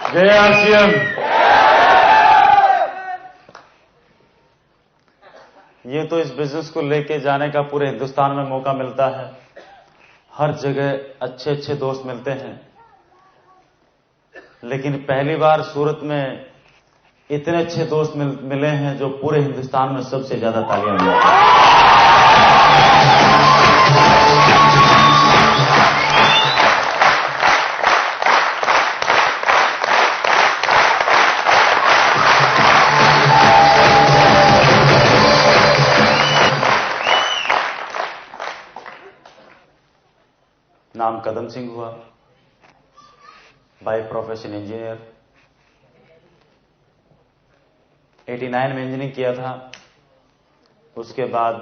जय आरसीएम। ये तो इस बिजनेस को लेके जाने का पूरे हिंदुस्तान में मौका मिलता है। हर जगह अच्छे अच्छे दोस्त मिलते हैं, लेकिन पहली बार सूरत में इतने अच्छे दोस्त मिले हैं जो पूरे हिंदुस्तान में सबसे ज्यादा तालियां बजाते हैं। नाम कदम सिंह हुआ, बाय प्रोफेशन इंजीनियर। 89 में इंजीनियरिंग किया था। उसके बाद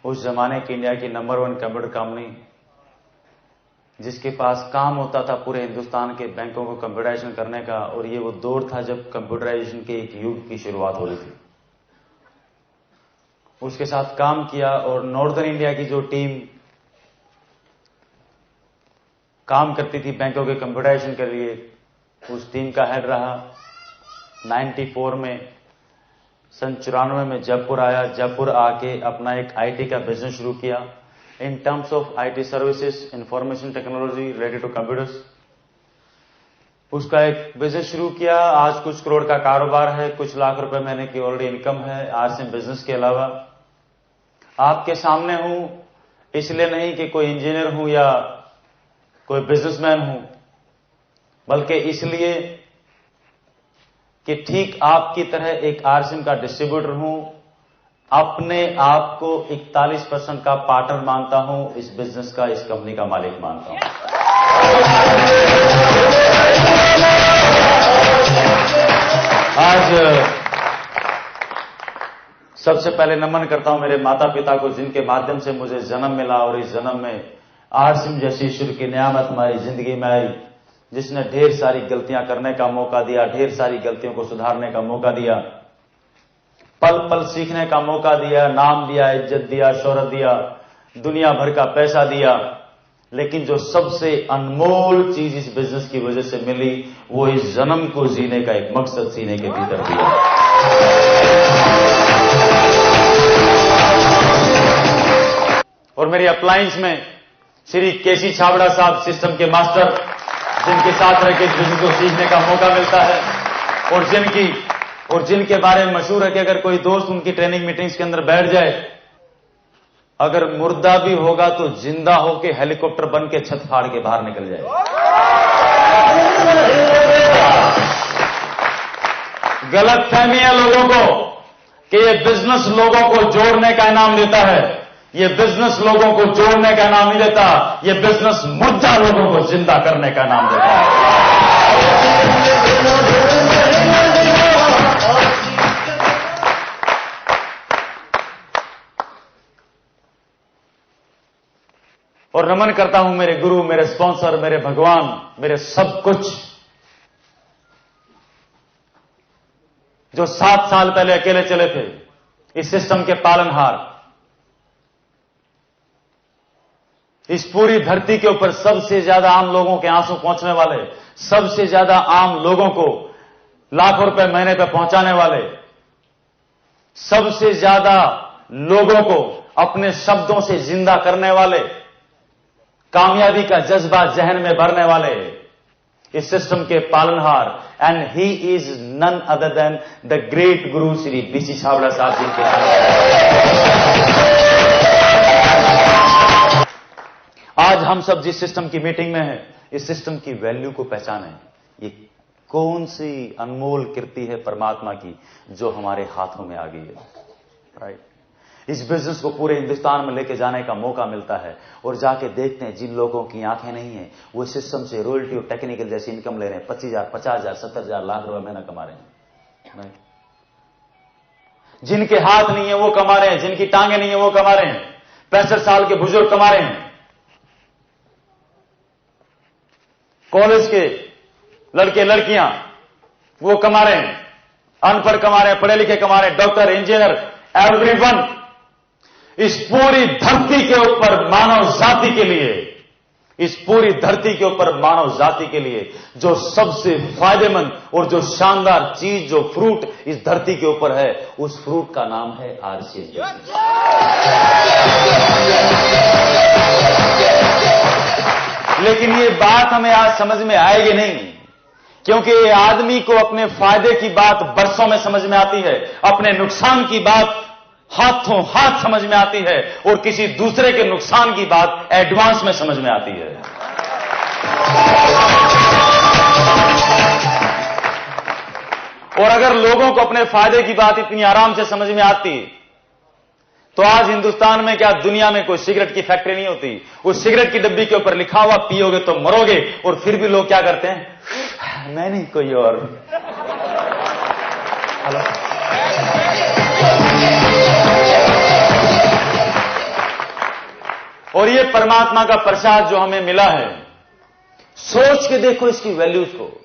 उस जमाने की इंडिया की नंबर 1 कंप्यूटर कंपनी, जिसके पास काम होता था पूरे हिंदुस्तान के बैंकों को कंप्यूटराइजेशन करने का, और ये वो दौर था जब कंप्यूटराइजेशन के एक युग की शुरुआत हो रही थी। उसके साथ काम किया और नॉर्दर्न इंडिया की जो टीम काम करती थी बैंकों के कंप्यूटराइजेशन के लिए, उस टीम का हेड रहा। 94 में सन 94 में जयपुर आया। जयपुर आके अपना एक आईटी का बिजनेस शुरू किया in terms of IT services, information technology related to computers. उसका एक बिजनेस शुरू किया। आज कुछ करोड़ का कारोबार है, कुछ लाख रुपए महीने की ऑलरेडी इनकम है आरसीएम बिजनेस के अलावा। आपके सामने हूं इसलिए नहीं कि कोई इंजीनियर हूं या कोई बिजनेसमैन हूं, बल्कि इसलिए कि ठीक आपकी तरह एक आरसीएम का डिस्ट्रीब्यूटर हूं। अपने आप को 41% का पार्टनर मानता हूं, इस बिजनेस का, इस कंपनी का मालिक मानता हूं। आज सबसे पहले नमन करता हूं मेरे माता पिता को, जिनके माध्यम से मुझे जन्म मिला और इस जन्म में आरसीएम जैसी ईश्वर की नियामत हमारी जिंदगी में आई, जिसने ढेर सारी गलतियां करने का मौका दिया, ढेर सारी गलतियों को सुधारने का मौका दिया, पल पल सीखने का मौका दिया, नाम दिया, इज्जत दिया, शोहरत दिया, दुनिया भर का पैसा दिया। लेकिन जो सबसे अनमोल चीज इस बिजनेस की वजह से मिली, वो इस जन्म को जीने का एक मकसद सीने के भीतर दिया। और मेरी अप्लायंस में श्री केसी छाबड़ा साहब, सिस्टम के मास्टर, जिनके साथ रह के इस बिजनेस को सीखने का मौका मिलता है, और जिनके बारे में मशहूर है कि अगर कोई दोस्त उनकी ट्रेनिंग मीटिंग्स के अंदर बैठ जाए, अगर मुर्दा भी होगा तो जिंदा होके हेलीकॉप्टर बन के छत फाड़ के बाहर निकल जाए। गलत फहमी है लोगों को कि ये बिजनेस लोगों को जोड़ने का इनाम देता है। ये बिजनेस लोगों को जोड़ने का नाम नहीं देता, ये बिजनेस मुर्दा लोगों को जिंदा करने का नाम देता है। और नमन करता हूं मेरे गुरु, मेरे स्पॉन्सर, मेरे भगवान, मेरे सब कुछ, जो 7 साल पहले अकेले चले थे, इस सिस्टम के पालनहार। इस पूरी धरती के ऊपर सबसे ज्यादा आम लोगों के आंसू पहुंचने वाले, सबसे ज्यादा आम लोगों को लाखों रुपए महीने पे पहुंचाने वाले, सबसे ज्यादा लोगों को अपने शब्दों से जिंदा करने वाले, कामयाबी का जज्बा जहन में भरने वाले, इस सिस्टम के पालनहार, and he is none other than the great guru Shri BC Chhabra साहब जी के। आज हम सब जिस सिस्टम की मीटिंग में हैं, इस सिस्टम की वैल्यू को पहचानें। ये कौन सी अनमोल कृति है परमात्मा की जो हमारे हाथों में आ गई है, राइट। इस बिजनेस को पूरे हिंदुस्तान में लेके जाने का मौका मिलता है, और जाके देखते हैं जिन लोगों की आंखें नहीं है, वो सिस्टम से रॉयल्टी और टेक्निकल जैसी इनकम ले रहे हैं, 25,000, 50,000, 70,000 लाख रुपए महीना कमा रहे हैं, राइट। जिनके हाथ नहीं है वो कमा रहे हैं, जिनकी टांगे नहीं है वो कमा रहे हैं, 65 साल के बुजुर्ग कमा रहे हैं, कॉलेज के लड़के लड़कियां वो कमा रहे हैं, अनपढ़ कमा रहे हैं, पढ़े लिखे कमा रहे हैं, डॉक्टर, इंजीनियर, एवरीवन। इस पूरी धरती के ऊपर मानव जाति के लिए इस पूरी धरती के ऊपर मानव जाति के लिए जो सबसे फायदेमंद और जो शानदार चीज, जो फ्रूट इस धरती के ऊपर है, उस फ्रूट का नाम है आरसीएम। लेकिन ये बात हमें आज समझ में आएगी नहीं, क्योंकि ये आदमी को अपने फायदे की बात बरसों में समझ में आती है, अपने नुकसान की बात हाथों हाथ समझ में आती है, और किसी दूसरे के नुकसान की बात एडवांस में समझ में आती है। और अगर लोगों को अपने फायदे की बात इतनी आराम से समझ में आती तो आज हिंदुस्तान में क्या दुनिया में कोई सिगरेट की फैक्ट्री नहीं होती। उस सिगरेट की डब्बी के ऊपर लिखा हुआ पियोगे तो मरोगे, और फिर भी लोग क्या करते हैं, मैं नहीं कोई और। हेलो, और ये परमात्मा का प्रसाद जो हमें मिला है, सोच के देखो इसकी वैल्यूज को।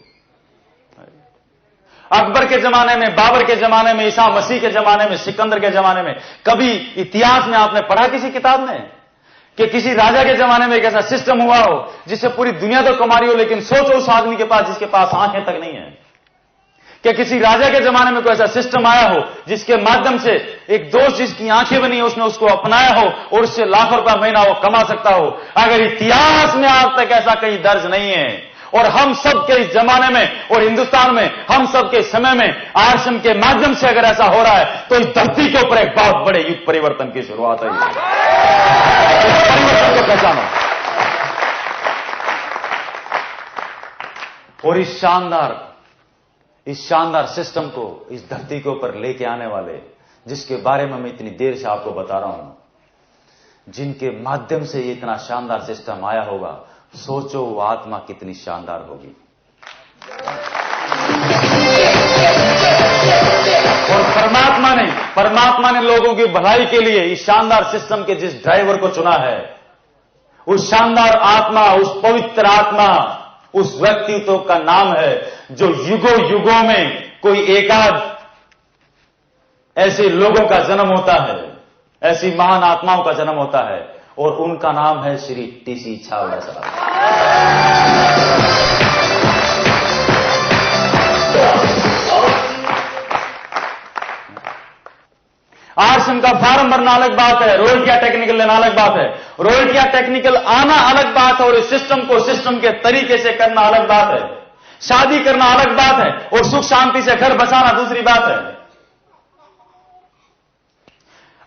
अकबर के जमाने में, बाबर के जमाने में, ईसा मसीह के जमाने में, सिकंदर के जमाने में, कभी इतिहास में आपने पढ़ा किसी किताब में कि किसी राजा के जमाने में एक ऐसा सिस्टम हुआ हो जिससे पूरी दुनिया तो कमा रही हो, लेकिन सोचो उस आदमी के पास जिसके पास आंखें तक नहीं है। कि किसी राजा के जमाने में कोई ऐसा सिस्टम आया हो जिसके माध्यम से एक दोस्त जिसकी आंखें बनी, उसने उसको अपनाया हो और उससे लाखों रुपया महीना वो कमा सकता हो। अगर इतिहास में आज तक ऐसा कहीं दर्ज नहीं है, और हम सब के इस जमाने में और हिंदुस्तान में हम सब के समय में आरसीएम के माध्यम से अगर ऐसा हो रहा है, तो इस धरती के ऊपर एक बहुत बड़े युग परिवर्तन की शुरुआत है। परिवर्तन को पहचानो, और इस शानदार सिस्टम को इस धरती के ऊपर लेके आने वाले, जिसके बारे में मैं इतनी देर से आपको बता रहा हूं, जिनके माध्यम से ये इतना शानदार सिस्टम आया होगा, सोचो वो आत्मा कितनी शानदार होगी। और परमात्मा ने लोगों की भलाई के लिए इस शानदार सिस्टम के जिस ड्राइवर को चुना है, उस शानदार आत्मा, उस पवित्र आत्मा, उस व्यक्तित्व का नाम है जो युगों युगों में कोई एकाध ऐसे लोगों का जन्म होता है, ऐसी महान आत्माओं का जन्म होता है, और उनका नाम है श्री टीसी छाबड़ा साहब। आरसीएम का फॉर्म भरना अलग बात है, रॉयल्टियां टेक्निकल लेना अलग बात है, रॉयल्टियां टेक्निकल आना अलग बात है, और इस सिस्टम को सिस्टम के तरीके से करना अलग बात है, शादी करना अलग बात है, और सुख शांति से घर बसाना दूसरी बात है।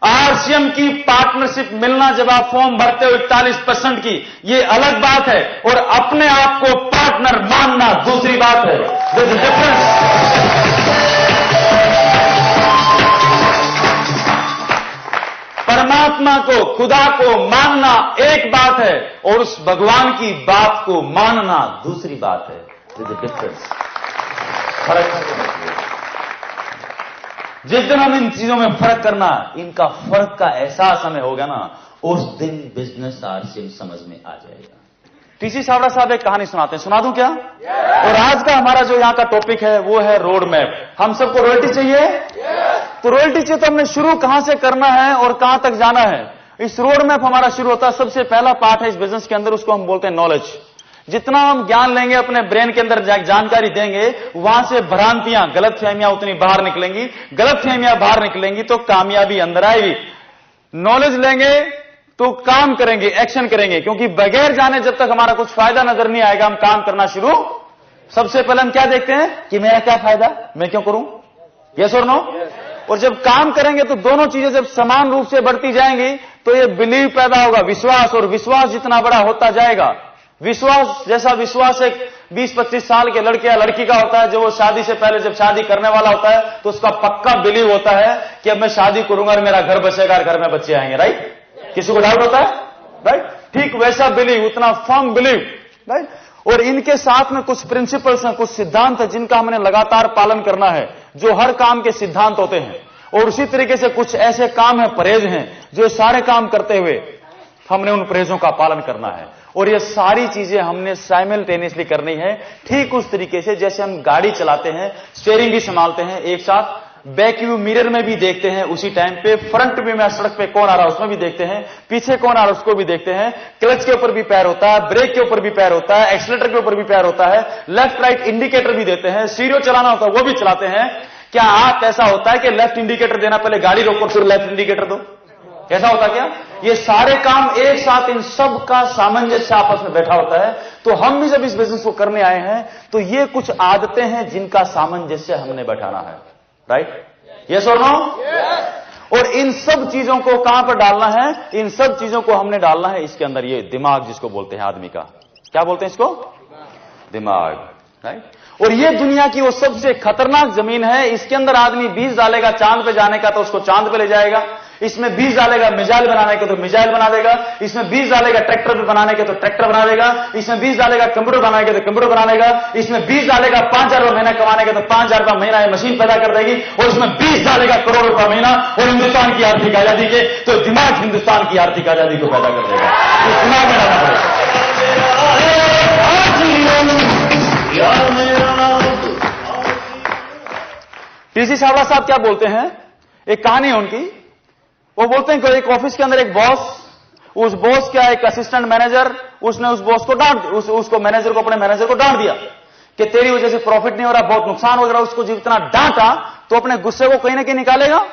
आरसीएम की पार्टनरशिप मिलना जब आप फॉर्म भरते हो 41% की, ये अलग बात है, और अपने आप को पार्टनर मानना दूसरी बात है। This is difference. परमात्मा को, खुदा को मानना एक बात है, और उस भगवान की बात को मानना दूसरी बात है। This is difference. फर्क। जिस दिन हम इन चीजों में फर्क करना, इनका फर्क का एहसास हमें होगा ना, उस दिन बिजनेस आरसीएम समझ में आ जाएगा। टीसी छाबड़ा साहब एक कहानी सुनाते हैं, सुना दूं क्या? और आज का हमारा जो यहां का टॉपिक है वो है रोड मैप। हम सबको रॉयल्टी चाहिए, तो रॉयल्टी चाहिए तो हमने शुरू कहां से करना है और कहां तक जाना है। इस रोड मैप हमारा शुरू होता है, सबसे पहला पार्ट है इस बिजनेस के अंदर, उसको हम बोलते हैं नॉलेज। जितना हम ज्ञान लेंगे, अपने ब्रेन के अंदर जानकारी देंगे, वहां से भ्रांतियां, गलतफहमियां उतनी बाहर निकलेंगी। गलतफहमियां बाहर निकलेंगी तो कामयाबी अंदर आएगी। नॉलेज लेंगे तो काम करेंगे, एक्शन करेंगे, क्योंकि बगैर जाने जब तक हमारा कुछ फायदा नजर नहीं आएगा, हम काम करना शुरू। सबसे पहले हम क्या देखते हैं कि मेरा क्या फायदा, मैं क्यों करूं, यस और नो। और जब काम करेंगे तो दोनों चीजें जब समान रूप से बढ़ती जाएंगी तो ये बिलीव पैदा होगा, विश्वास, और विश्वास जितना बड़ा होता जाएगा, विश्वास जैसा विश्वास एक 20-25 साल के लड़के या लड़की का होता है, जो वो शादी से पहले जब शादी करने वाला होता है तो उसका पक्का बिलीव होता है कि अब मैं शादी करूंगा और मेरा घर बसेगा और घर में बच्चे आएंगे, राइट। किसी को डाउट होता है, राइट। ठीक वैसा बिलीव, उतना फर्म बिलीव, राइट। और इनके साथ में कुछ प्रिंसिपल्स हैं, कुछ सिद्धांत है जिनका हमने लगातार पालन करना है, जो हर काम के सिद्धांत होते हैं। और उसी तरीके से कुछ ऐसे काम है, परहेज हैं, जो सारे काम करते हुए हमने उन परहेजों का पालन करना है। और ये सारी चीजें हमने साइमल्टेनियसली करनी है, ठीक उस तरीके से जैसे हम गाड़ी चलाते हैं, स्टीयरिंग भी संभालते हैं, एक साथ बैक व्यू मिरर में भी देखते हैं उसी टाइम पे, फ्रंट व्यू में सड़क पे कौन आ रहा है उसमें भी देखते हैं, पीछे कौन आ रहा है उसको भी देखते हैं, क्लच के ऊपर भी पैर होता है, ब्रेक के ऊपर भी पैर होता है, एक्सीलरेटर के ऊपर भी पैर होता है, लेफ्ट राइट इंडिकेटर भी देते हैं, स्टीरियो चलाना होता है वो भी चलाते हैं। क्या आप ऐसा होता है कि लेफ्ट इंडिकेटर देना पहले गाड़ी रोको फिर लेफ्ट इंडिकेटर दो? ऐसा होता क्या? ये सारे काम एक साथ, इन सब का सामंजस्य आपस में बैठा होता है। तो हम भी जब इस बिजनेस को करने आए हैं तो ये कुछ आदतें हैं जिनका सामंजस्य हमने बैठाना है। राइट? यस और नो? और इन सब चीजों को कहां पर डालना है? इन सब चीजों को हमने डालना है इसके अंदर, ये दिमाग जिसको बोलते हैं आदमी का। क्या बोलते हैं इसको? दिमाग। राइट? और ये दुनिया की वो सबसे खतरनाक जमीन है। इसके अंदर आदमी बीज डालेगा चांद पे जाने का तो उसको चांद पे ले जाएगा, इसमें बीज डालेगा मिसाइल बनाने के तो मिसाइल बना देगा, इसमें बीज डालेगा ट्रैक्टर बनाने के तो ट्रैक्टर बना देगा, इसमें बीज डालेगा कंप्यूटर बनाने के तो कंप्यूटर बना देगा, इसमें बीज डालेगा 5,000 रुपए महीना कमाने के तो 5,000 रुपए महीना ये मशीन पैदा कर देगी, और इसमें बीज डालेगा करोड़ रुपए महीना और हिंदुस्तान की आर्थिक आजादी के तो दिमाग हिंदुस्तान की आर्थिक आजादी को पैदा कर देगा। तो दिमाग में डालना पड़ेगा। टीसी सावड़ा साहब क्या बोलते हैं, एक कहानी है उनकी। वो बोलते हैं कि एक ऑफिस के अंदर एक बॉस, उस बॉस का एक असिस्टेंट मैनेजर, उसने उस बॉस को उसको मैनेजर को, अपने मैनेजर को डांट दिया कि तेरी वजह से प्रॉफिट नहीं हो रहा, बहुत नुकसान हो रहा। उसको जितना डांटा तो अपने गुस्से को कहीं ना कहीं निकालेगा।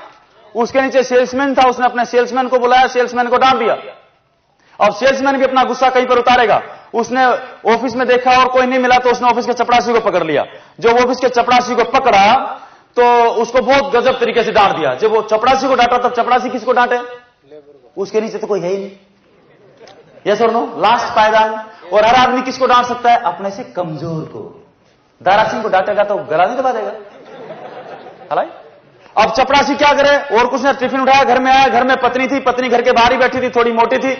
उसके नीचे सेल्समैन था, उसने अपने सेल्समैन को बुलाया, सेल्समैन को डांट दिया। अब सेल्समैन भी अपना गुस्सा कहीं पर उतारेगा। उसने ऑफिस में देखा और कोई नहीं मिला तो उसने ऑफिस के चपरासी को पकड़ लिया। जब ऑफिस के चपरासी को पकड़ा तो उसको बहुत गजब तरीके से डांट दिया। जब वो चपरासी को डांटा तब चपरासी किसको डांटे? उसके नीचे तो कोई है ही नहीं। यस और नो? लास्ट पायदान। और हर आदमी किसको डांट सकता है? अपने से कमजोर को। दारा सिंह को डांटेगा तो गला नहीं दबा देगा। हलाई? अब चपरासी क्या करे? और कुछ ने टिफिन उठाया, घर में आया, घर में पत्नी थी, पत्नी घर के बाहर ही बैठी थी, थोड़ी मोटी थी।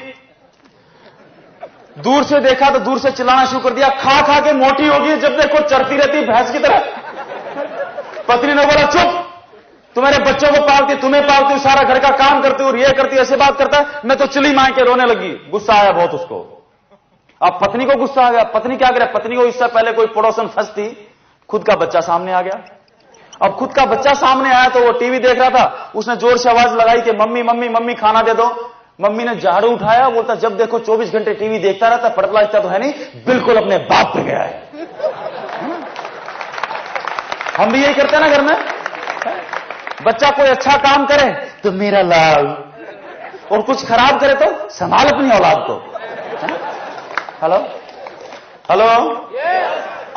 दूर से देखा तो दूर से चिल्लाना शुरू कर दिया, खा खा के मोटी होगी, जब देखो चरती रहती भैंस की तरह। पत्नी ने बोला, चुप, तुम्हारे बच्चों को पालती, तुम्हें पालती हूं, सारा घर का काम करती हूं, ये करती, ऐसे बात करता है। मैं तो चिल्ली मार के रोने लगी। गुस्सा आया बहुत उसको। अब पत्नी को गुस्सा आ गया। पत्नी क्या करे? पत्नी को इससे पहले कोई पड़ोसन फंसती, खुद का बच्चा सामने आ गया। अब खुद का बच्चा सामने आया तो वो टीवी देख रहा था। उसने जोर से आवाज लगाई कि मम्मी मम्मी मम्मी खाना दे दो। मम्मी ने झाड़ू उठाया, बोलता जब देखो 24 घंटे टीवी देखता रहता, पढ़ता लिखता तो है नहीं, बिल्कुल अपने बाप पे गया है। हम भी यही करते हैं ना घर में। बच्चा कोई अच्छा काम करे तो मेरा लाल, और कुछ खराब करे तो संभाल अपनी औलाद को। Hello hello.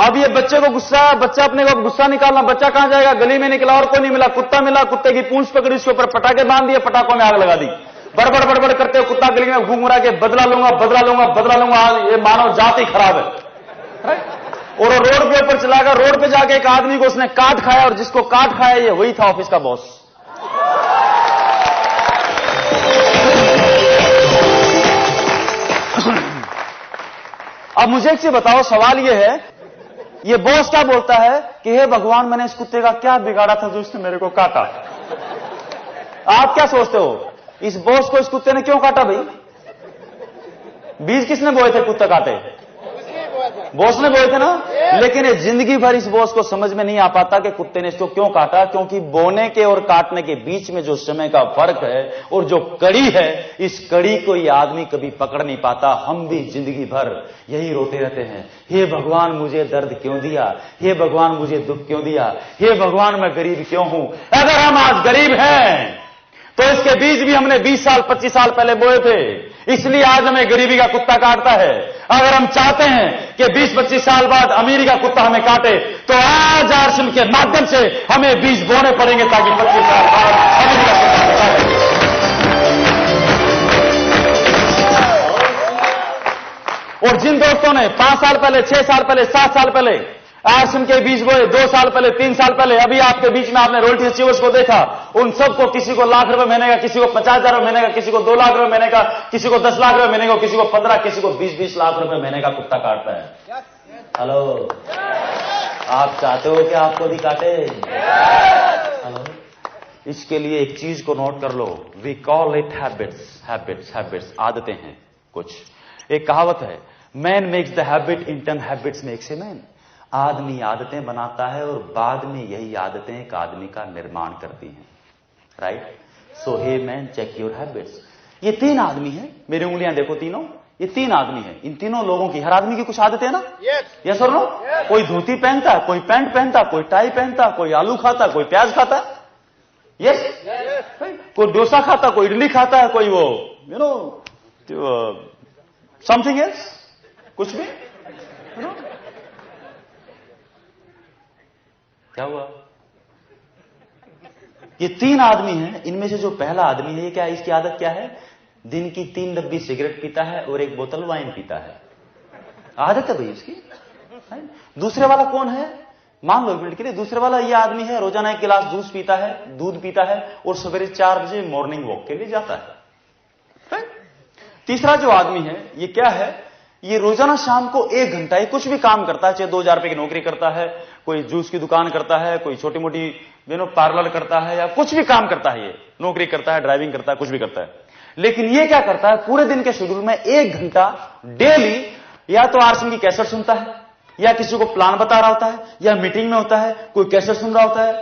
अब ये बच्चे को गुस्सा, बच्चा अपने को गुस्सा निकालना, बच्चा कहां जाएगा? गली में निकला और कोई नहीं मिला, कुत्ता मिला, कुत्ते की पूंछ पकड़ी, उसके ऊपर पटाखे बांध दिए, पटाखों में आग लगा दी। बड़बड़ बड़बड़ करते हुए कुत्ता गली में घूम रहा के बदला लूंगा बदला लूंगा बदला लूंगा। ये मानव जाति खराब है। और रोड के ऊपर चला गया। रोड पे जाके एक आदमी को उसने काट खाया, और जिसको काट खाया ये वही था ऑफिस का बॉस। अब मुझे एक चीज बताओ, सवाल ये है, ये बॉस क्या बोलता है कि हे भगवान, मैंने इस कुत्ते का क्या बिगाड़ा था जो इसने मेरे को काटा? आप क्या सोचते हो? इस बॉस को इस कुत्ते ने क्यों काटा भाई? बीज किसने बोए थे कुत्ता काटे? बॉस ने बोए थे ना। लेकिन ये जिंदगी भर इस बॉस को समझ में नहीं आ पाता कि कुत्ते ने इसको क्यों काटा, क्योंकि बोने के और काटने के बीच में जो समय का फर्क है और जो कड़ी है, इस कड़ी को ये आदमी कभी पकड़ नहीं पाता। हम भी जिंदगी भर यही रोते रहते हैं, हे भगवान मुझे दर्द क्यों दिया, हे भगवान मुझे दुख क्यों दिया, हे भगवान मैं गरीब क्यों हूं। अगर हम आज गरीब हैं तो इसके बीज भी हमने 20 साल 25 साल पहले बोए थे, इसलिए आज हमें गरीबी का कुत्ता काटता है। अगर हम चाहते हैं कि 20-25 साल बाद अमीरी का कुत्ता हमें काटे तो आज आरसीएम के माध्यम से हमें बीज बोने पड़ेंगे ताकि 25 साल बाद अमीरी का कुत्ता काटे। और जिन दोस्तों ने 5 साल पहले, 6 साल पहले, 7 साल पहले आरसीएम के बीज बोए, 2 साल पहले, 3 साल पहले, अभी आपके बीच में आपने रॉयल्टी अचीवर्स को देखा, उन सबको किसी को लाख रुपए महीने का, किसी को 50,000 रुपए महीने का, किसी को 2 लाख रुपए महीने का, किसी को 10 लाख रुपए महीने का, किसी को 15, किसी को 20-20 लाख रुपए महीने का कुत्ता काटता है। हेलो, आप चाहते हो कि आपको भी काटे? हेलो, इसके लिए एक चीज को नोट कर लो, we call it habits. Habits, habits, आदतें हैं कुछ। एक कहावत है, man makes the habit, in turn habits makes a man. आदमी आदतें बनाता है और बाद में यही आदतें एक आदमी का निर्माण करती हैं, right? So hey man, check your habits. ये 3 आदमी हैं, मेरी उंगलियां देखो तीनों, ये 3 आदमी हैं। इन तीनों लोगों की, हर आदमी की कुछ आदतें हैं ना? यस और नो? कोई धोती पहनता है, कोई पैंट पहनता है, कोई टाई पहनता है, कोई आलू खाता है, कोई प्याज खाता है, यस? कोई डोसा खाता, कोई इडली खाता है, कोई वो समथिंग एल्स, कुछ भी, क्या हुआ? ये 3 आदमी हैं। इनमें से जो पहला आदमी है, ये क्या है, इसकी आदत क्या है? दिन की 3 डब्बी सिगरेट पीता है और 1 बोतल वाइन पीता है। आदत है भाई इसकी। दूसरे वाला कौन है? मान लो 1 मिनट के लिए, दूसरे वाला ये आदमी है, रोजाना 1 गिलास दूध पीता है और सवेरे 4 बजे मॉर्निंग वॉक के लिए जाता है। तीसरा जो आदमी है, ये क्या है? ये रोजाना शाम को 1 घंटा ये कुछ भी काम करता है, चाहे 2000 रुपए की नौकरी करता है, कोई जूस की दुकान करता है, कोई छोटी मोटी पार्लर करता है, या कुछ भी काम करता है, ये नौकरी करता है, ड्राइविंग करता है, कुछ भी करता है। लेकिन ये क्या करता है? पूरे दिन के शेड्यूल में 1 घंटा डेली या तो आरसीएम की कैसेट सुनता है, या किसी को प्लान बता रहा होता है, या मीटिंग में होता है, कोई कैसेट सुन रहा होता है,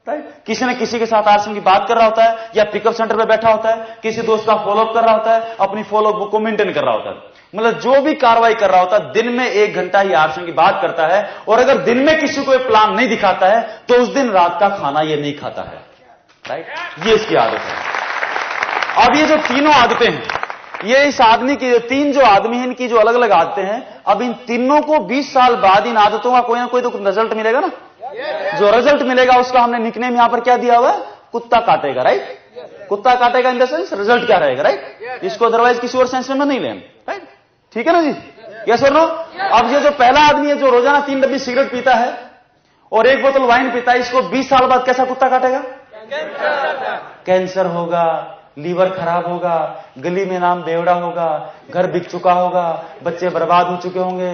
राइट? किसी न किसी के साथ आरसीएम की बात कर रहा होता है, या पिकअप सेंटर पे बैठा होता है, किसी दोस्त का फॉलोअप कर रहा होता है, अपनी फॉलोअप बुक को मेंटेन कर रहा होता है। मतलब जो भी कार्रवाई कर रहा होता है, दिन में 1 घंटा ही आरसीएम की बात करता है। और अगर दिन में किसी को प्लान नहीं दिखाता है तो उस दिन रात का खाना ये नहीं खाता है, राइट? ये इसकी आदत है। अब ये जो तीनों आदतें हैं, ये इस आदमी की 3 जो आदमी हैं, इनकी जो अलग अलग आदतें हैं, अब इन तीनों को 20 साल बाद इन आदतों का कोई ना कोई तो रिजल्ट मिलेगा ना। जो रिजल्ट मिलेगा उसका हमने निकनेम यहां पर क्या दिया हुआ है? कुत्ता काटेगा, राइट? कुत्ता काटेगा इन द सेंस रिजल्ट क्या रहेगा, राइट? इसको अदरवाइज किसी और सेंस में नहीं लें, राइट? ठीक है ना जी? यस और नो? अब ये जो पहला आदमी है, जो रोजाना 3 डब्बी सिगरेट पीता है और 1 बोतल वाइन पीता है, इसको 20 साल बाद कैसा कुत्ता काटेगा? कैंसर होगा, लीवर खराब होगा, गली में नाम बेवड़ा होगा, घर बिक चुका होगा, बच्चे बर्बाद हो चुके होंगे,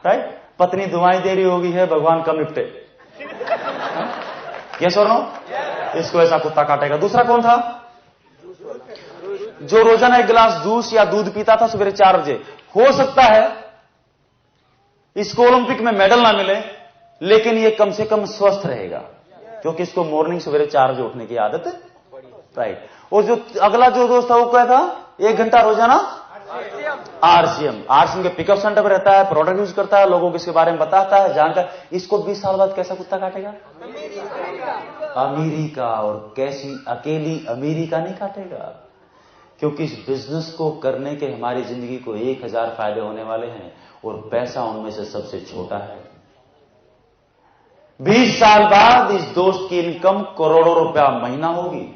राइट? पत्नी दुआएं दे रही होगी, है भगवान कम निपटे। यस और नो? इसको ऐसा कुत्ता काटेगा। दूसरा कौन था? जो रोजाना 1 गिलास जूस या दूध पीता था सवेरे 4 बजे। हो सकता है इसको ओलंपिक में मेडल ना मिले, लेकिन ये कम से कम स्वस्थ रहेगा, क्योंकि इसको मॉर्निंग सवेरे 4 बजे उठने की आदत है, राइट? और जो अगला जो दोस्त था वो क्या था? 1 घंटा रोजाना आरसीएम के पिकअप सेंटर पर रहता है, प्रोडक्ट यूज करता है, लोगों को इसके बारे में बताता है, जानकर। इसको 20 साल बाद कैसा कुत्ता काटेगा? अमीरी का। और कैसी अकेली अमीरी का नहीं काटेगा, क्योंकि इस बिजनेस को करने के हमारी जिंदगी को 1000 फायदे होने वाले हैं और पैसा उनमें से सबसे छोटा है। 20 साल बाद इस दोस्त की इनकम करोड़ों रुपया महीना होगी,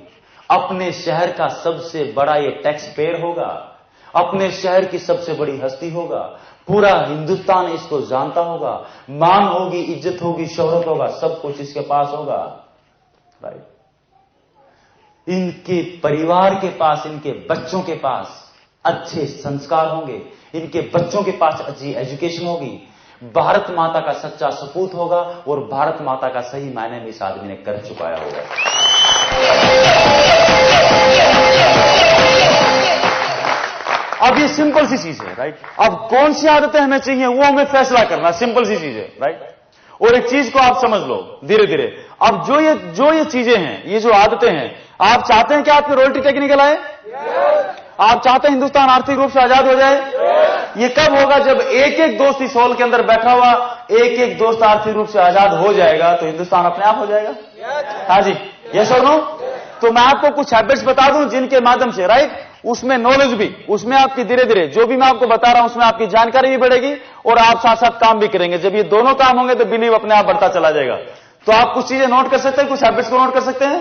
अपने शहर का सबसे बड़ा ये टैक्स पेयर होगा, अपने शहर की सबसे बड़ी हस्ती होगा, पूरा हिंदुस्तान इसको जानता होगा, मान होगी, इज्जत होगी, शोहरत होगा, सब कुछ इसके पास होगा, राइट? इनके परिवार के पास, इनके बच्चों के पास अच्छे संस्कार होंगे, इनके बच्चों के पास अच्छी एजुकेशन होगी, भारत माता का सच्चा सपूत होगा और भारत माता का सही मायने में इस आदमी ने कर चुकाया होगा। अब ये सिंपल सी चीज है, राइट? अब कौन सी आदतें हमें चाहिए वो हमें फैसला करना, सिंपल सी चीज है, राइट? और एक चीज को आप समझ लो धीरे धीरे। अब जो ये चीजें हैं, ये जो आदतें हैं, आप चाहते हैं कि आपकी रॉयल्टी टेक्निकल आए? आप चाहते हैं हिंदुस्तान आर्थिक रूप से आजाद हो जाए? ये कब होगा? जब एक एक दोस्त इस हॉल के अंदर बैठा हुआ एक एक दोस्त आर्थिक रूप से आजाद हो जाएगा तो हिंदुस्तान अपने आप हो जाएगा। हाँ जी, यस और नो? तो मैं आपको कुछ हैबिट्स बता दूं जिनके माध्यम से, राइट, उसमें नॉलेज भी, उसमें आपकी धीरे धीरे जो भी मैं आपको बता रहा हूं उसमें आपकी जानकारी भी बढ़ेगी और आप साथ साथ काम भी करेंगे। जब ये दोनों काम होंगे तो बिलीव अपने आप बढ़ता चला जाएगा। तो आप कुछ चीजें नोट कर सकते हैं, कुछ हैबिट्स को नोट कर सकते हैं,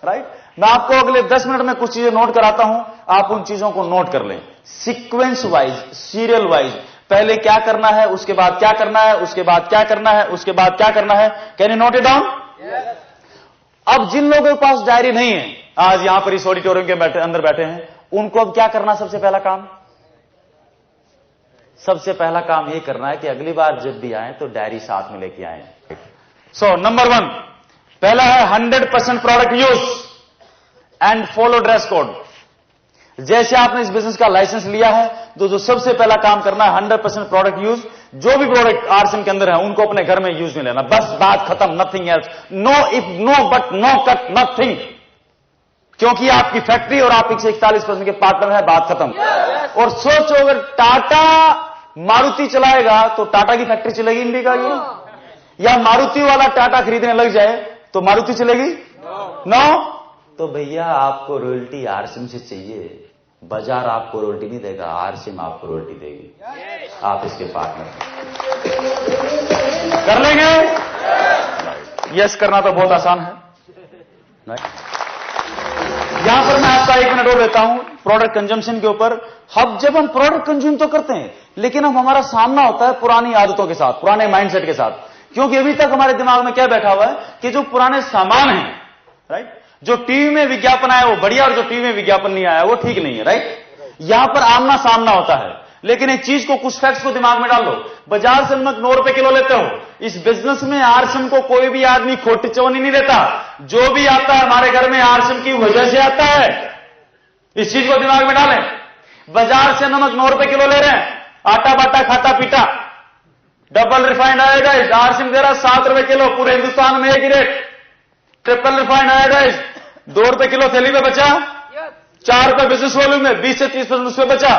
राइट? मैं आपको अगले 10 मिनट में कुछ चीजें नोट कराता हूं, आप उन चीजों को नोट कर लें सीक्वेंस वाइज, सीरियल वाइज। पहले क्या करना है, उसके बाद क्या करना है, उसके बाद क्या करना है, उसके बाद क्या करना है। Can you note it down? अब जिन लोगों के पास डायरी नहीं है, आज यहां पर इस ऑडिटोरियम के अंदर बैठे हैं, उनको अब क्या करना? सबसे पहला काम, सबसे पहला काम यह करना है कि अगली बार जब भी आए तो डायरी साथ में लेके आए। सो नंबर 1 पहला है 100% product use and follow dress code. जैसे आपने इस बिजनेस का लाइसेंस लिया है तो जो सबसे पहला काम करना है 100% प्रोडक्ट यूज, जो भी प्रोडक्ट आरसीएम के अंदर है उनको अपने घर में यूज में लेना, बस बात खत्म, nothing else, no if no but no cut nothing, क्योंकि आपकी फैक्ट्री और आप 41% के पार्टनर है, बात खत्म। और सोचो अगर टाटा मारुति चलाएगा तो टाटा की फैक्ट्री चलेगी इंडिया की, या मारुति वाला टाटा खरीदने लग जाए तो मारुति चलेगी? नो। तो भैया आपको रॉयल्टी आरसीएम से चाहिए, बाजार आपको रॉयल्टी नहीं देगा, आरसीएम आपको रॉयल्टी देगी, आप इसके पार्टनर कर लेंगे। यस करना तो बहुत आसान है। यहां पर मैं आपका 1 मिनट और लेता हूं प्रोडक्ट कंजम्पशन के ऊपर। अब जब हम प्रोडक्ट कंज्यूम तो करते हैं, लेकिन अब हमारा सामना होता है पुरानी आदतों के साथ, पुराने माइंडसेट के साथ, क्योंकि अभी तक हमारे दिमाग में क्या बैठा हुआ है कि जो पुराने सामान हैं, राइट, जो टीवी में विज्ञापन आया वो बढ़िया और जो टीवी में विज्ञापन नहीं आया वो ठीक नहीं है, राइट। यहां पर आमना सामना होता है, लेकिन एक चीज को, कुछ फैक्ट्स को दिमाग में डाल लो। बाजार से नमक 9 रुपए किलो लेते हो, इस बिजनेस में आरसीएम को कोई भी आदमी खोटी चवनी नहीं देता, जो भी आता है हमारे घर में आरसीएम की वजह से आता है, इस चीज को दिमाग में डालें। बाजार से नमक 9 रुपए किलो ले रहे हैं, आटा बाटा खाता पीटा, डबल रिफाइंड आयोडाइज आरसीएम दे रहा 7 रुपए किलो, पूरे हिंदुस्तान में एक ही रेट। ट्रिपल रिफाइंड आयोडाइज 2 रुपए किलो थैली पे बचा, 4 रुपए बिजनेस वॉल्यूम में 20 से 30% उस पर बचा,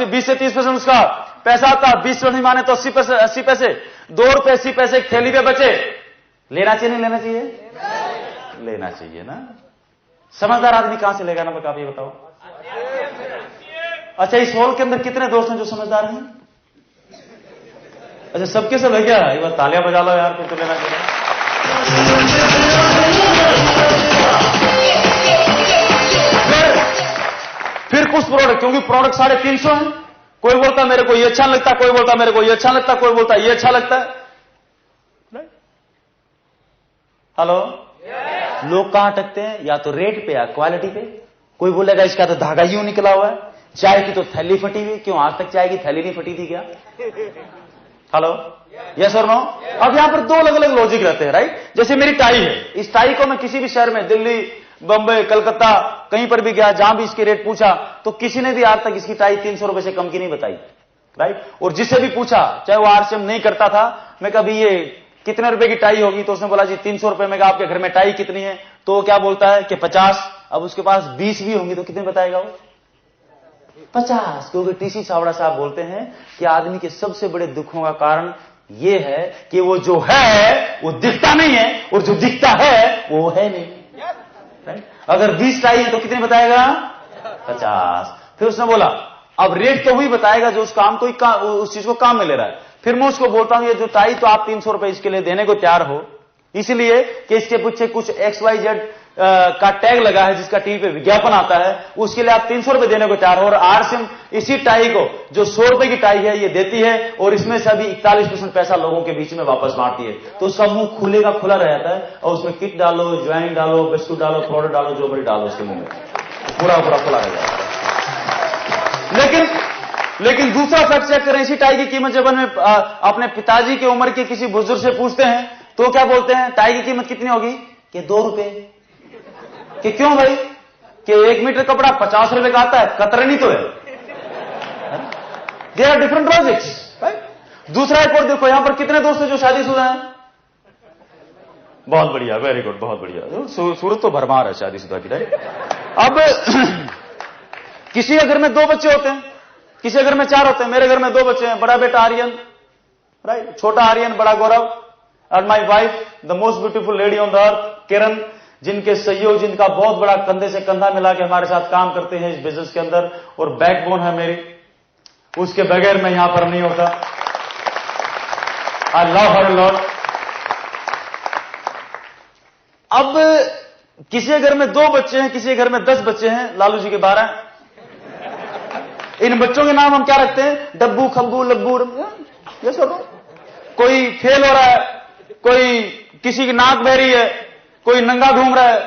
20 से 30% उसका पैसा आता, 20% माने तो 80 पैसे, 2 रुपए 80 पैसे एक थैली पे बचे। लेना चाहिए नहीं लेना चाहिए? लेना चाहिए ना। समझदार आदमी कहां से लेगा ना, आप ये बताओ। अच्छा, इस हॉल के अंदर कितने दोस्त हैं जो समझदार हैं? अच्छा, सबके सब है क्या? एक बार तालियां बजा लो यार, फिर तो लेना चाहिए। फिर कुछ प्रोडक्ट, क्योंकि प्रोडक्ट 350 है, कोई बोलता मेरे को ये अच्छा लगता, कोई बोलता मेरे को ये अच्छा लगता, कोई बोलता ये अच्छा लगता है। हेलो, लोग कहां अटकते हैं? या तो रेट पे या क्वालिटी पे। कोई बोलेगा इसका तो धागा यूं निकला हुआ है, चाय की तो थैली फटी हुई, क्यों आज तक चाय की थैली नहीं फटी थी क्या? हेलो, यस और नो? अब यहां पर 2 अलग अलग लॉजिक रहते हैं, राइट। जैसे मेरी टाई है, इस टाई को मैं किसी भी शहर में, दिल्ली, बंबई, कलकत्ता, कहीं पर भी गया, जहां भी इसके रेट पूछा तो किसी ने भी आज तक इसकी टाई 300 रुपए से कम की नहीं बताई, राइट। और जिससे भी पूछा, चाहे वो आरसीएम नहीं करता था, मैं कभी ये कितने रुपए की टाई होगी, तो उसने बोला जी 300 रुपए में। आपके घर में टाई कितनी है? तो वो क्या बोलता है कि 50। अब उसके पास 20 भी होंगी तो कितने बताएगा वो? 50। क्योंकि टीसी छावड़ा साहब बोलते हैं कि आदमी के सबसे बड़े दुखों का कारण ये है कि वो जो है वो दिखता नहीं है, और जो दिखता है वो है नहीं, राइट। अगर 20 टाई है तो कितने बताएगा? 50। फिर उसने बोला अब रेट तो वही बताएगा जो उस काम को, उस चीज को काम में ले रहा है। फिर मैं उसको बोलता हूं ये जो टाई तो आप 300 रुपए इसके लिए देने को तैयार हो, इसलिए कि इसके पीछे कुछ XYZ का टैग लगा है जिसका टीवी पे विज्ञापन आता है, उसके लिए आप 300 रुपए देने को तैयार हो। और आरसीएम इसी टाई को, जो 100 रुपए की टाई है, ये देती है, और इसमें से अभी 41% पैसा लोगों के बीच में वापस बांटती है। तो सब मुंह खुले का खुला रहता है, और उसमें किट डालो, ज्वाइन डालो, बिस्कुट डालो, पाउडर डालो, जो बड़ी डालो उसके मुंह में, पूरा पूरा खुला रह जाता है। लेकिन दूसरा फैक्ट चेक करें, इसी टाई की कीमत जब हम अपने पिताजी की उम्र के किसी बुजुर्ग से पूछते हैं तो क्या बोलते हैं? टाई की कीमत कितनी होगी? कि 2 रुपए। कि क्यों भाई? कि 1 मीटर कपड़ा 50 रुपए का आता है, कतरनी तो है। There are different logics, right. दूसरा एक और देखो, यहां पर कितने दोस्त हैं जो शादीशुदा हैं? बहुत बढ़िया, वेरी गुड, बहुत बढ़िया। सूरत तो भरमार है शादीशुदा की, राइट। अब किसी के घर में 2 बच्चे होते हैं, किसी घर में 4 होते हैं। मेरे घर में 2 बच्चे हैं, बड़ा बेटा आर्यन, राइट, छोटा आर्यन, बड़ा Gaurav, and my wife the most beautiful lady on the earth, Kiran, जिनके सहयोग, जिनका बहुत बड़ा कंधे से कंधा मिला के हमारे साथ काम करते हैं इस बिजनेस के अंदर, और बैकबोन है मेरी, उसके बगैर मैं यहां पर नहीं होता। I love her lot. अब किसी के घर में 2 बच्चे हैं, किसी के घर में 10 बच्चे हैं, लालू जी के 12। इन बच्चों के नाम हम क्या रखते हैं? डब्बू, खब्बू, लब्बू। ये सब कोई फेल हो रहा है, कोई किसी की नाक बह रही है, कोई नंगा घूम रहा है,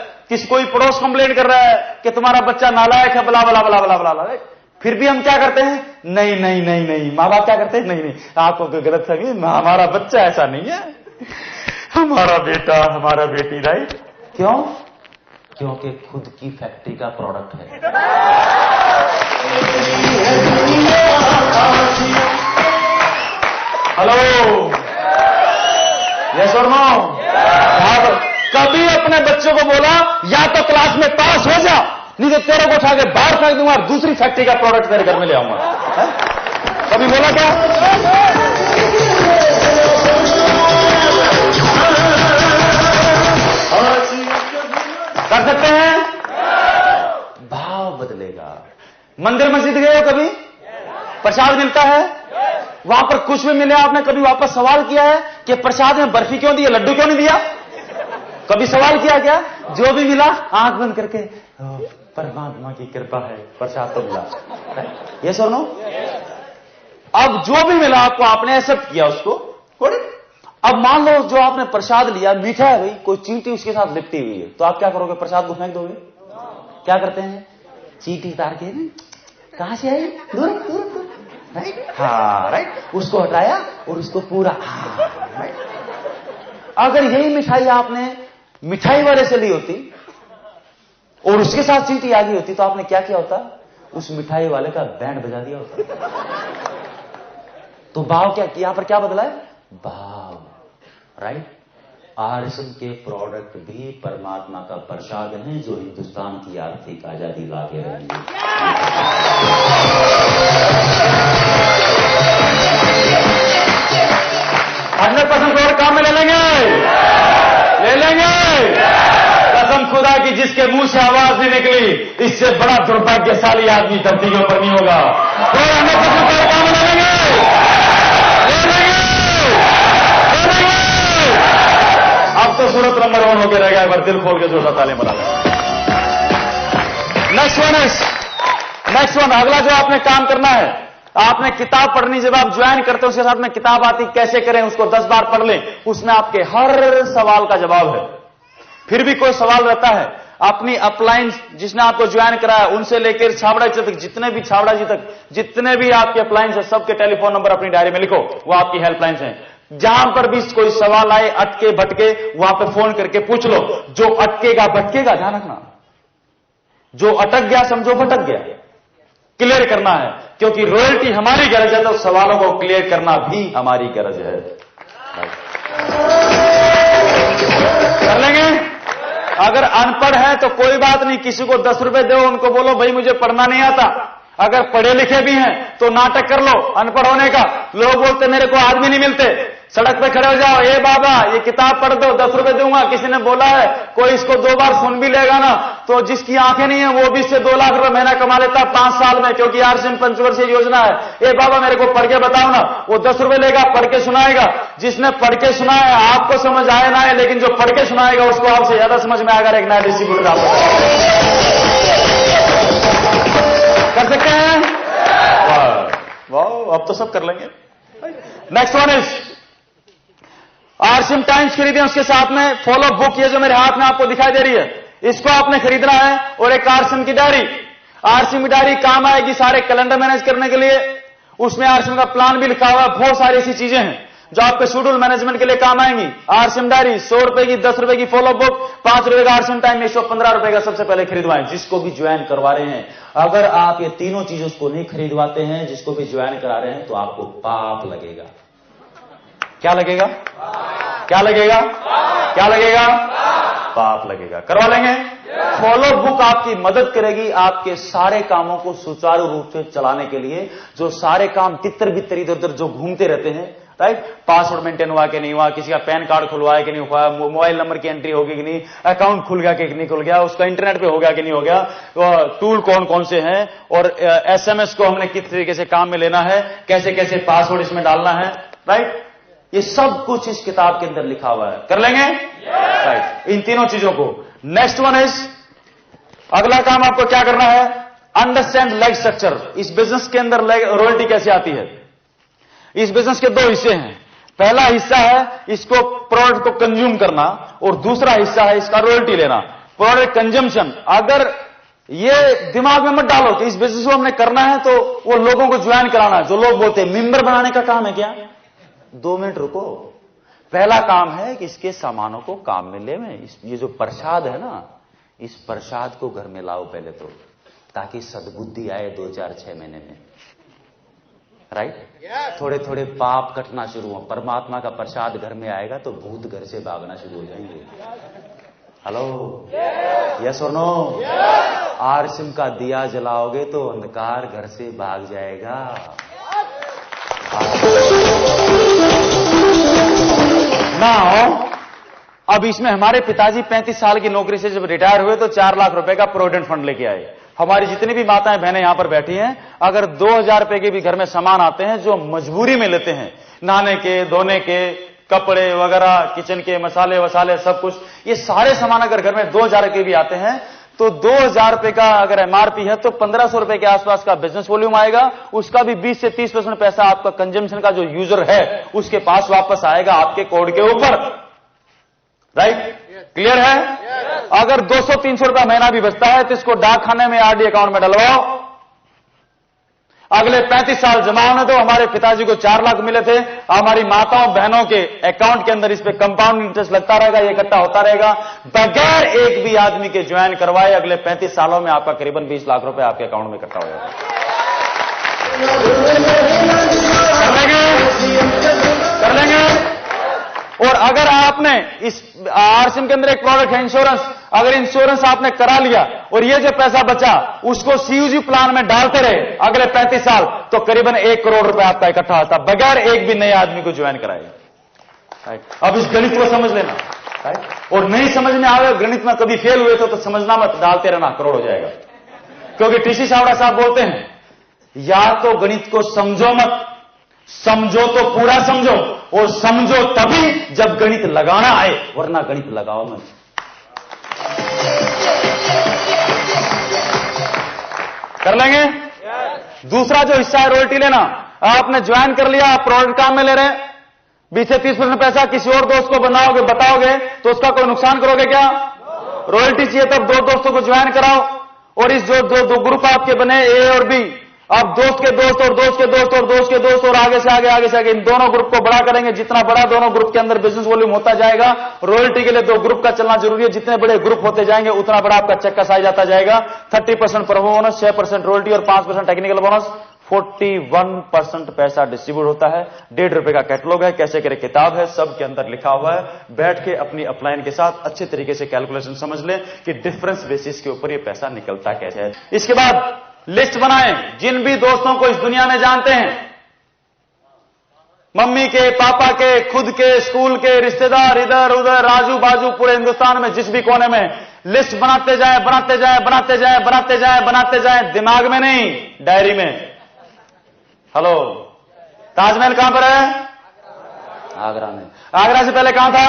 कोई पड़ोस कंप्लेंट कर रहा है कि तुम्हारा बच्चा नालायक है, बला बला बला बला बला बला। फिर भी हम क्या करते हैं? नहीं नहीं नहीं नहीं। माँ बाप क्या करते हैं? नहीं नहीं, आपको गलत फहमी, हमारा बच्चा ऐसा नहीं है, हमारा बेटा, हमारा बेटी, राइट। क्यों? क्योंकि खुद की फैक्ट्री का प्रोडक्ट है। हेलो, यस और नो? कभी अपने बच्चों को बोला या तो क्लास में पास हो जा, नहीं तो तेरे को उठा के बाहर फेंक दूंगा और दूसरी फैक्ट्री का प्रोडक्ट तेरे घर में ले आऊंगा? कभी बोला क्या? कर सकते हैं? भाव बदलेगा। मंदिर मस्जिद गए हो कभी? प्रसाद मिलता है, वहां पर कुछ भी मिले, आपने कभी वापस सवाल किया है कि प्रसाद में बर्फी क्यों दी है, लड्डू क्यों नहीं दिया? कभी सवाल किया क्या? जो भी मिला आंख बंद करके परमात्मा की कृपा है, प्रसाद तो मिला। ये सुनो, अब जो भी मिला आपको, आपने एक्सेप्ट किया उसको। अब मान लो जो आपने प्रसाद लिया मीठा है भाई, कोई चींटी उसके साथ लिपटी हुई है, तो आप क्या करोगे? प्रसाद को फेंक दोगे? क्या करते हैं? चींटी उतार के कहां से आई, दूर दूर दूर, राइट? हाँ राइट, उसको हटाया और उसको पूरा, राइट। अगर यही मिठाई आपने मिठाई वाले से ली होती और उसके साथ चींटी आ गई होती, तो आपने क्या किया होता? उस मिठाई वाले का बैंड बजा दिया होता। तो भाव क्या, यहां पर क्या बदला है? भाव, राइट? आरएसएम के प्रोडक्ट भी परमात्मा का प्रसाद है जो हिंदुस्तान की आर्थिक आजादी ला के रहेंगे। 100% और काम में ले लेंगे, ले लेंगे। कसम खुदा की, जिसके मुंह से आवाज नहीं निकली, इससे बड़ा दुर्भाग्यशाली आदमी धरती के ऊपर नहीं होगा। तो 100% और काम में ले लेंगे, ले लेंगे। अब तो सूरत नंबर 1 होकर रह गया, एक बार दिल खोल के जोरदार ताली बना लें। नेक्स्ट वन, अगला जो आपने काम करना है, आपने किताब पढ़नी, जब आप ज्वाइन करते हो उसके साथ में किताब आती, कैसे करें उसको 10 बार पढ़ लें, उसमें आपके हर सवाल का जवाब है। फिर भी कोई सवाल रहता है, अपनी अपलाइंस जिसने आपको ज्वाइन कराया उनसे लेकर छाबड़ा जी तक, जितने भी छाबड़ा जी तक जितने भी आपके अपलाइंस है, सबके टेलीफोन नंबर अपनी डायरी में लिखो, वो आपकी हेल्पलाइंस हैं। जहां पर भी कोई सवाल आए, अटके भटके, वहां पे फोन करके पूछ लो। जो अटकेगा भटकेगा, ध्यान रखना, जो अटक गया समझो भटक गया, क्लियर करना है, क्योंकि रॉयल्टी हमारी गरज है, तो सवालों को क्लियर करना भी हमारी गरज है। कर लेंगे? अगर अनपढ़ है तो कोई बात नहीं, किसी को 10 रुपए दो, उनको बोलो भाई मुझे पढ़ना नहीं आता। अगर पढ़े लिखे भी हैं तो नाटक कर लो अनपढ़ होने का। लोग बोलते मेरे को आदमी नहीं मिलते, सड़क पे खड़े हो जाओ, ए बाबा ये किताब पढ़ दो, 10 रुपए दूंगा। किसी ने बोला है कोई इसको 2 बार सुन भी लेगा ना, तो जिसकी आंखें नहीं है वो भी इससे 2 लाख रुपए महीना कमा लेता 5 साल में, क्योंकि आरसीएम पंचवर्षीय योजना है। ए बाबा मेरे को पढ़ के बताओ ना, वो 10 रुपए लेगा, पढ़ के सुनाएगा। जिसने पढ़ के सुना है, आपको समझ आए ना है, लेकिन जो पढ़ के सुनाएगा उसको आपसे ज्यादा समझ में आएगा। एक नया डिस्ट्रीब्यूटर आप कर सकते हैं? वाह, अब तो सब कर लेंगे। Next one is RCM times खरीदें, उसके साथ में फॉलो बुक, ये जो मेरे हाथ में आपको दिखाई दे रही है, इसको आपने खरीदना है, और एक आरसीएम की डायरी। आरसीएम की डायरी काम आएगी सारे कैलेंडर मैनेज करने के लिए। उसमें आरसीएम का प्लान भी लिखा हुआ है, बहुत सारी ऐसी चीजें हैं जो आपके शेड्यूल मैनेजमेंट के लिए काम आएंगी। आरसीएम डायरी 100 रुपए की, 10 रुपए की फॉलो बुक, 5 रुपए का आरसीएम टाइम, 115 रुपए का सबसे पहले खरीदवाएं, जिसको भी ज्वाइन करवा रहे हैं। अगर आप ये तीनों चीजों को नहीं खरीदवाते हैं, जिसको भी ज्वाइन करा रहे हैं, तो आपको पाप लगेगा। क्या लगेगा? क्या लगेगा? क्या लगेगा? पाप लगेगा। करवा लेंगे? फॉलो बुक आपकी मदद करेगी आपके सारे कामों को सुचारू रूप से चलाने के लिए। जो सारे काम तितर बितर इधर उधर जो घूमते रहते हैं, राइट? पासवर्ड मेंटेन हुआ कि नहीं हुआ, किसी का पैन कार्ड खुलवाया कि नहीं हुआ, मोबाइल नंबर की एंट्री होगी कि नहीं, अकाउंट खुल गया कि नहीं खुल गया, उसका इंटरनेट पे हो गया कि नहीं हो गया, टूल कौन कौन से हैं, और एसएमएस को हमने किस तरीके से काम में लेना है, कैसे कैसे पासवर्ड इसमें डालना है, राइट? ये सब कुछ इस किताब के अंदर लिखा हुआ है। कर लेंगे? राइट, इन तीनों चीजों को। नेक्स्ट वन इज, अगला काम आपको क्या करना है? Understand leg structure. इस बिजनेस के अंदर रॉयल्टी कैसे आती है? इस बिजनेस के 2 हिस्से हैं। पहला हिस्सा है इसको प्रोडक्ट को कंज्यूम करना, और दूसरा हिस्सा है इसका रॉयल्टी लेना, प्रोडक्ट कंजम्पशन। अगर ये दिमाग में मत डालो कि इस बिजनेस को हमने करना है तो वो लोगों को ज्वाइन कराना है। जो लोग बोलते हैं मेंबर बनाने का काम है क्या? 2 मिनट रुको। पहला काम है कि इसके सामानों को काम में ले में। ये जो प्रसाद है ना, इस प्रसाद को घर में लाओ पहले तो। ताकि सद्बुद्धि आए 2, 4, 6 महीने में, राइट। थोड़े थोड़े पाप कटना शुरू हो, परमात्मा का प्रसाद घर में आएगा तो भूत घर से भागना शुरू हो जाएंगे। हेलो, यस और नो? आरसिम का दिया जलाओगे तो अंधकार घर से भाग जाएगा। नाउ अब इसमें हमारे पिताजी 35 साल की नौकरी से जब रिटायर हुए तो 4 लाख रुपए का प्रोविडेंट फंड लेके आए। हमारी जितनी भी माताएं बहनें यहां पर बैठी हैं, अगर 2000 रुपए के भी घर में सामान आते हैं जो मजबूरी में लेते हैं, नहाने के, धोने के, कपड़े वगैरह, किचन के मसाले वसाले सब कुछ, ये सारे सामान अगर घर में 2000 के भी आते हैं तो 2000 रुपए का अगर एमआरपी है तो 1500 रुपए के आसपास का बिजनेस वॉल्यूम आएगा। उसका भी 20 से 30% पैसा आपका कंजम्पशन का जो यूजर है उसके पास वापस आएगा आपके कोड के ऊपर, राइट? क्लियर है? अगर 200-300 रुपया महीना भी बचता है तो इसको डाक खाने में आरडी अकाउंट में डलवाओ, अगले 35 साल जमा होने दो। हमारे पिताजी को 4 लाख मिले थे, हमारी माताओं बहनों के अकाउंट के अंदर इस पे कंपाउंड इंटरेस्ट लगता रहेगा, ये इकट्ठा होता रहेगा बगैर एक भी आदमी के ज्वाइन करवाए। अगले 35 सालों में आपका करीबन 20 लाख रुपए आपके अकाउंट में इकट्ठा हो जाएगा। कर लेंगे। और अगर आपने इस आरसिम के अंदर एक प्रोडक्ट है इंश्योरेंस, अगर इंश्योरेंस आपने करा लिया और ये जो पैसा बचा उसको सीयूजी प्लान में डालते रहे अगले 35 साल तो करीबन 1 करोड़ रुपए आपका इकट्ठा होता बगैर एक भी नए आदमी को ज्वाइन कराएगा। अब इस गणित को समझ लेना, और नहीं समझ में आवे, गणित में कभी फेल हुए तो समझना मत, डालते रहना, करोड़ हो जाएगा। क्योंकि टीसी सावड़ा साहब बोलते हैं या तो गणित को समझो मत, समझो तो पूरा समझो, और समझो तभी जब गणित लगाना आए, वरना गणित लगाओ मत। कर लेंगे? दूसरा जो हिस्सा है रॉयल्टी लेना। आपने ज्वाइन कर लिया, आप प्रोडक्ट काम में ले रहे हैं, 20 से 30% पैसा किसी और दोस्त को बताओगे तो उसका कोई नुकसान करोगे क्या? रॉयल्टी चाहिए तब 2 दोस्तों को ज्वाइन कराओ, और इस जो दो ग्रुप आपके बने ए और बी, आप दोस्त के दोस्त और दोस्त के दोस्त और दोस्त के दोस्त और आगे से आगे इन दोनों ग्रुप को बड़ा करेंगे। जितना बड़ा दोनों ग्रुप के अंदर बिजनेस वॉल्यूम होता जाएगा, रॉयल्टी के लिए 2 ग्रुप का चलना जरूरी है। जितने बड़े ग्रुप होते जाएंगे उतना बड़ा आपका चेक का साइज आता जाएगा। 30% प्रमो बोनस, 6% रॉयल्टी और 5% टेक्निकल बोनस, 41% पैसा डिस्ट्रीब्यूट होता है। 1.5 रुपए का कैटलॉग है, कैसे करे किताब है, सब के अंदर लिखा हुआ है। बैठ के अपनी अपलाइन के साथ अच्छे तरीके से कैलकुलेशन समझ ले कि डिफरेंस बेसिस के ऊपर ये पैसा निकलता कैसे है। इसके बाद लिस्ट बनाएं, जिन भी दोस्तों को इस दुनिया में जानते हैं, मम्मी के, पापा के, खुद के, स्कूल के, रिश्तेदार, इधर उधर राजू बाजू, पूरे हिंदुस्तान में जिस भी कोने में, लिस्ट बनाते जाए, बनाते जाए, बनाते जाए, बनाते जाए, बनाते जाए, दिमाग में नहीं, डायरी में। हेलो, ताजमहल कहां पर है? आगरा में। आगरा से पहले कहां था?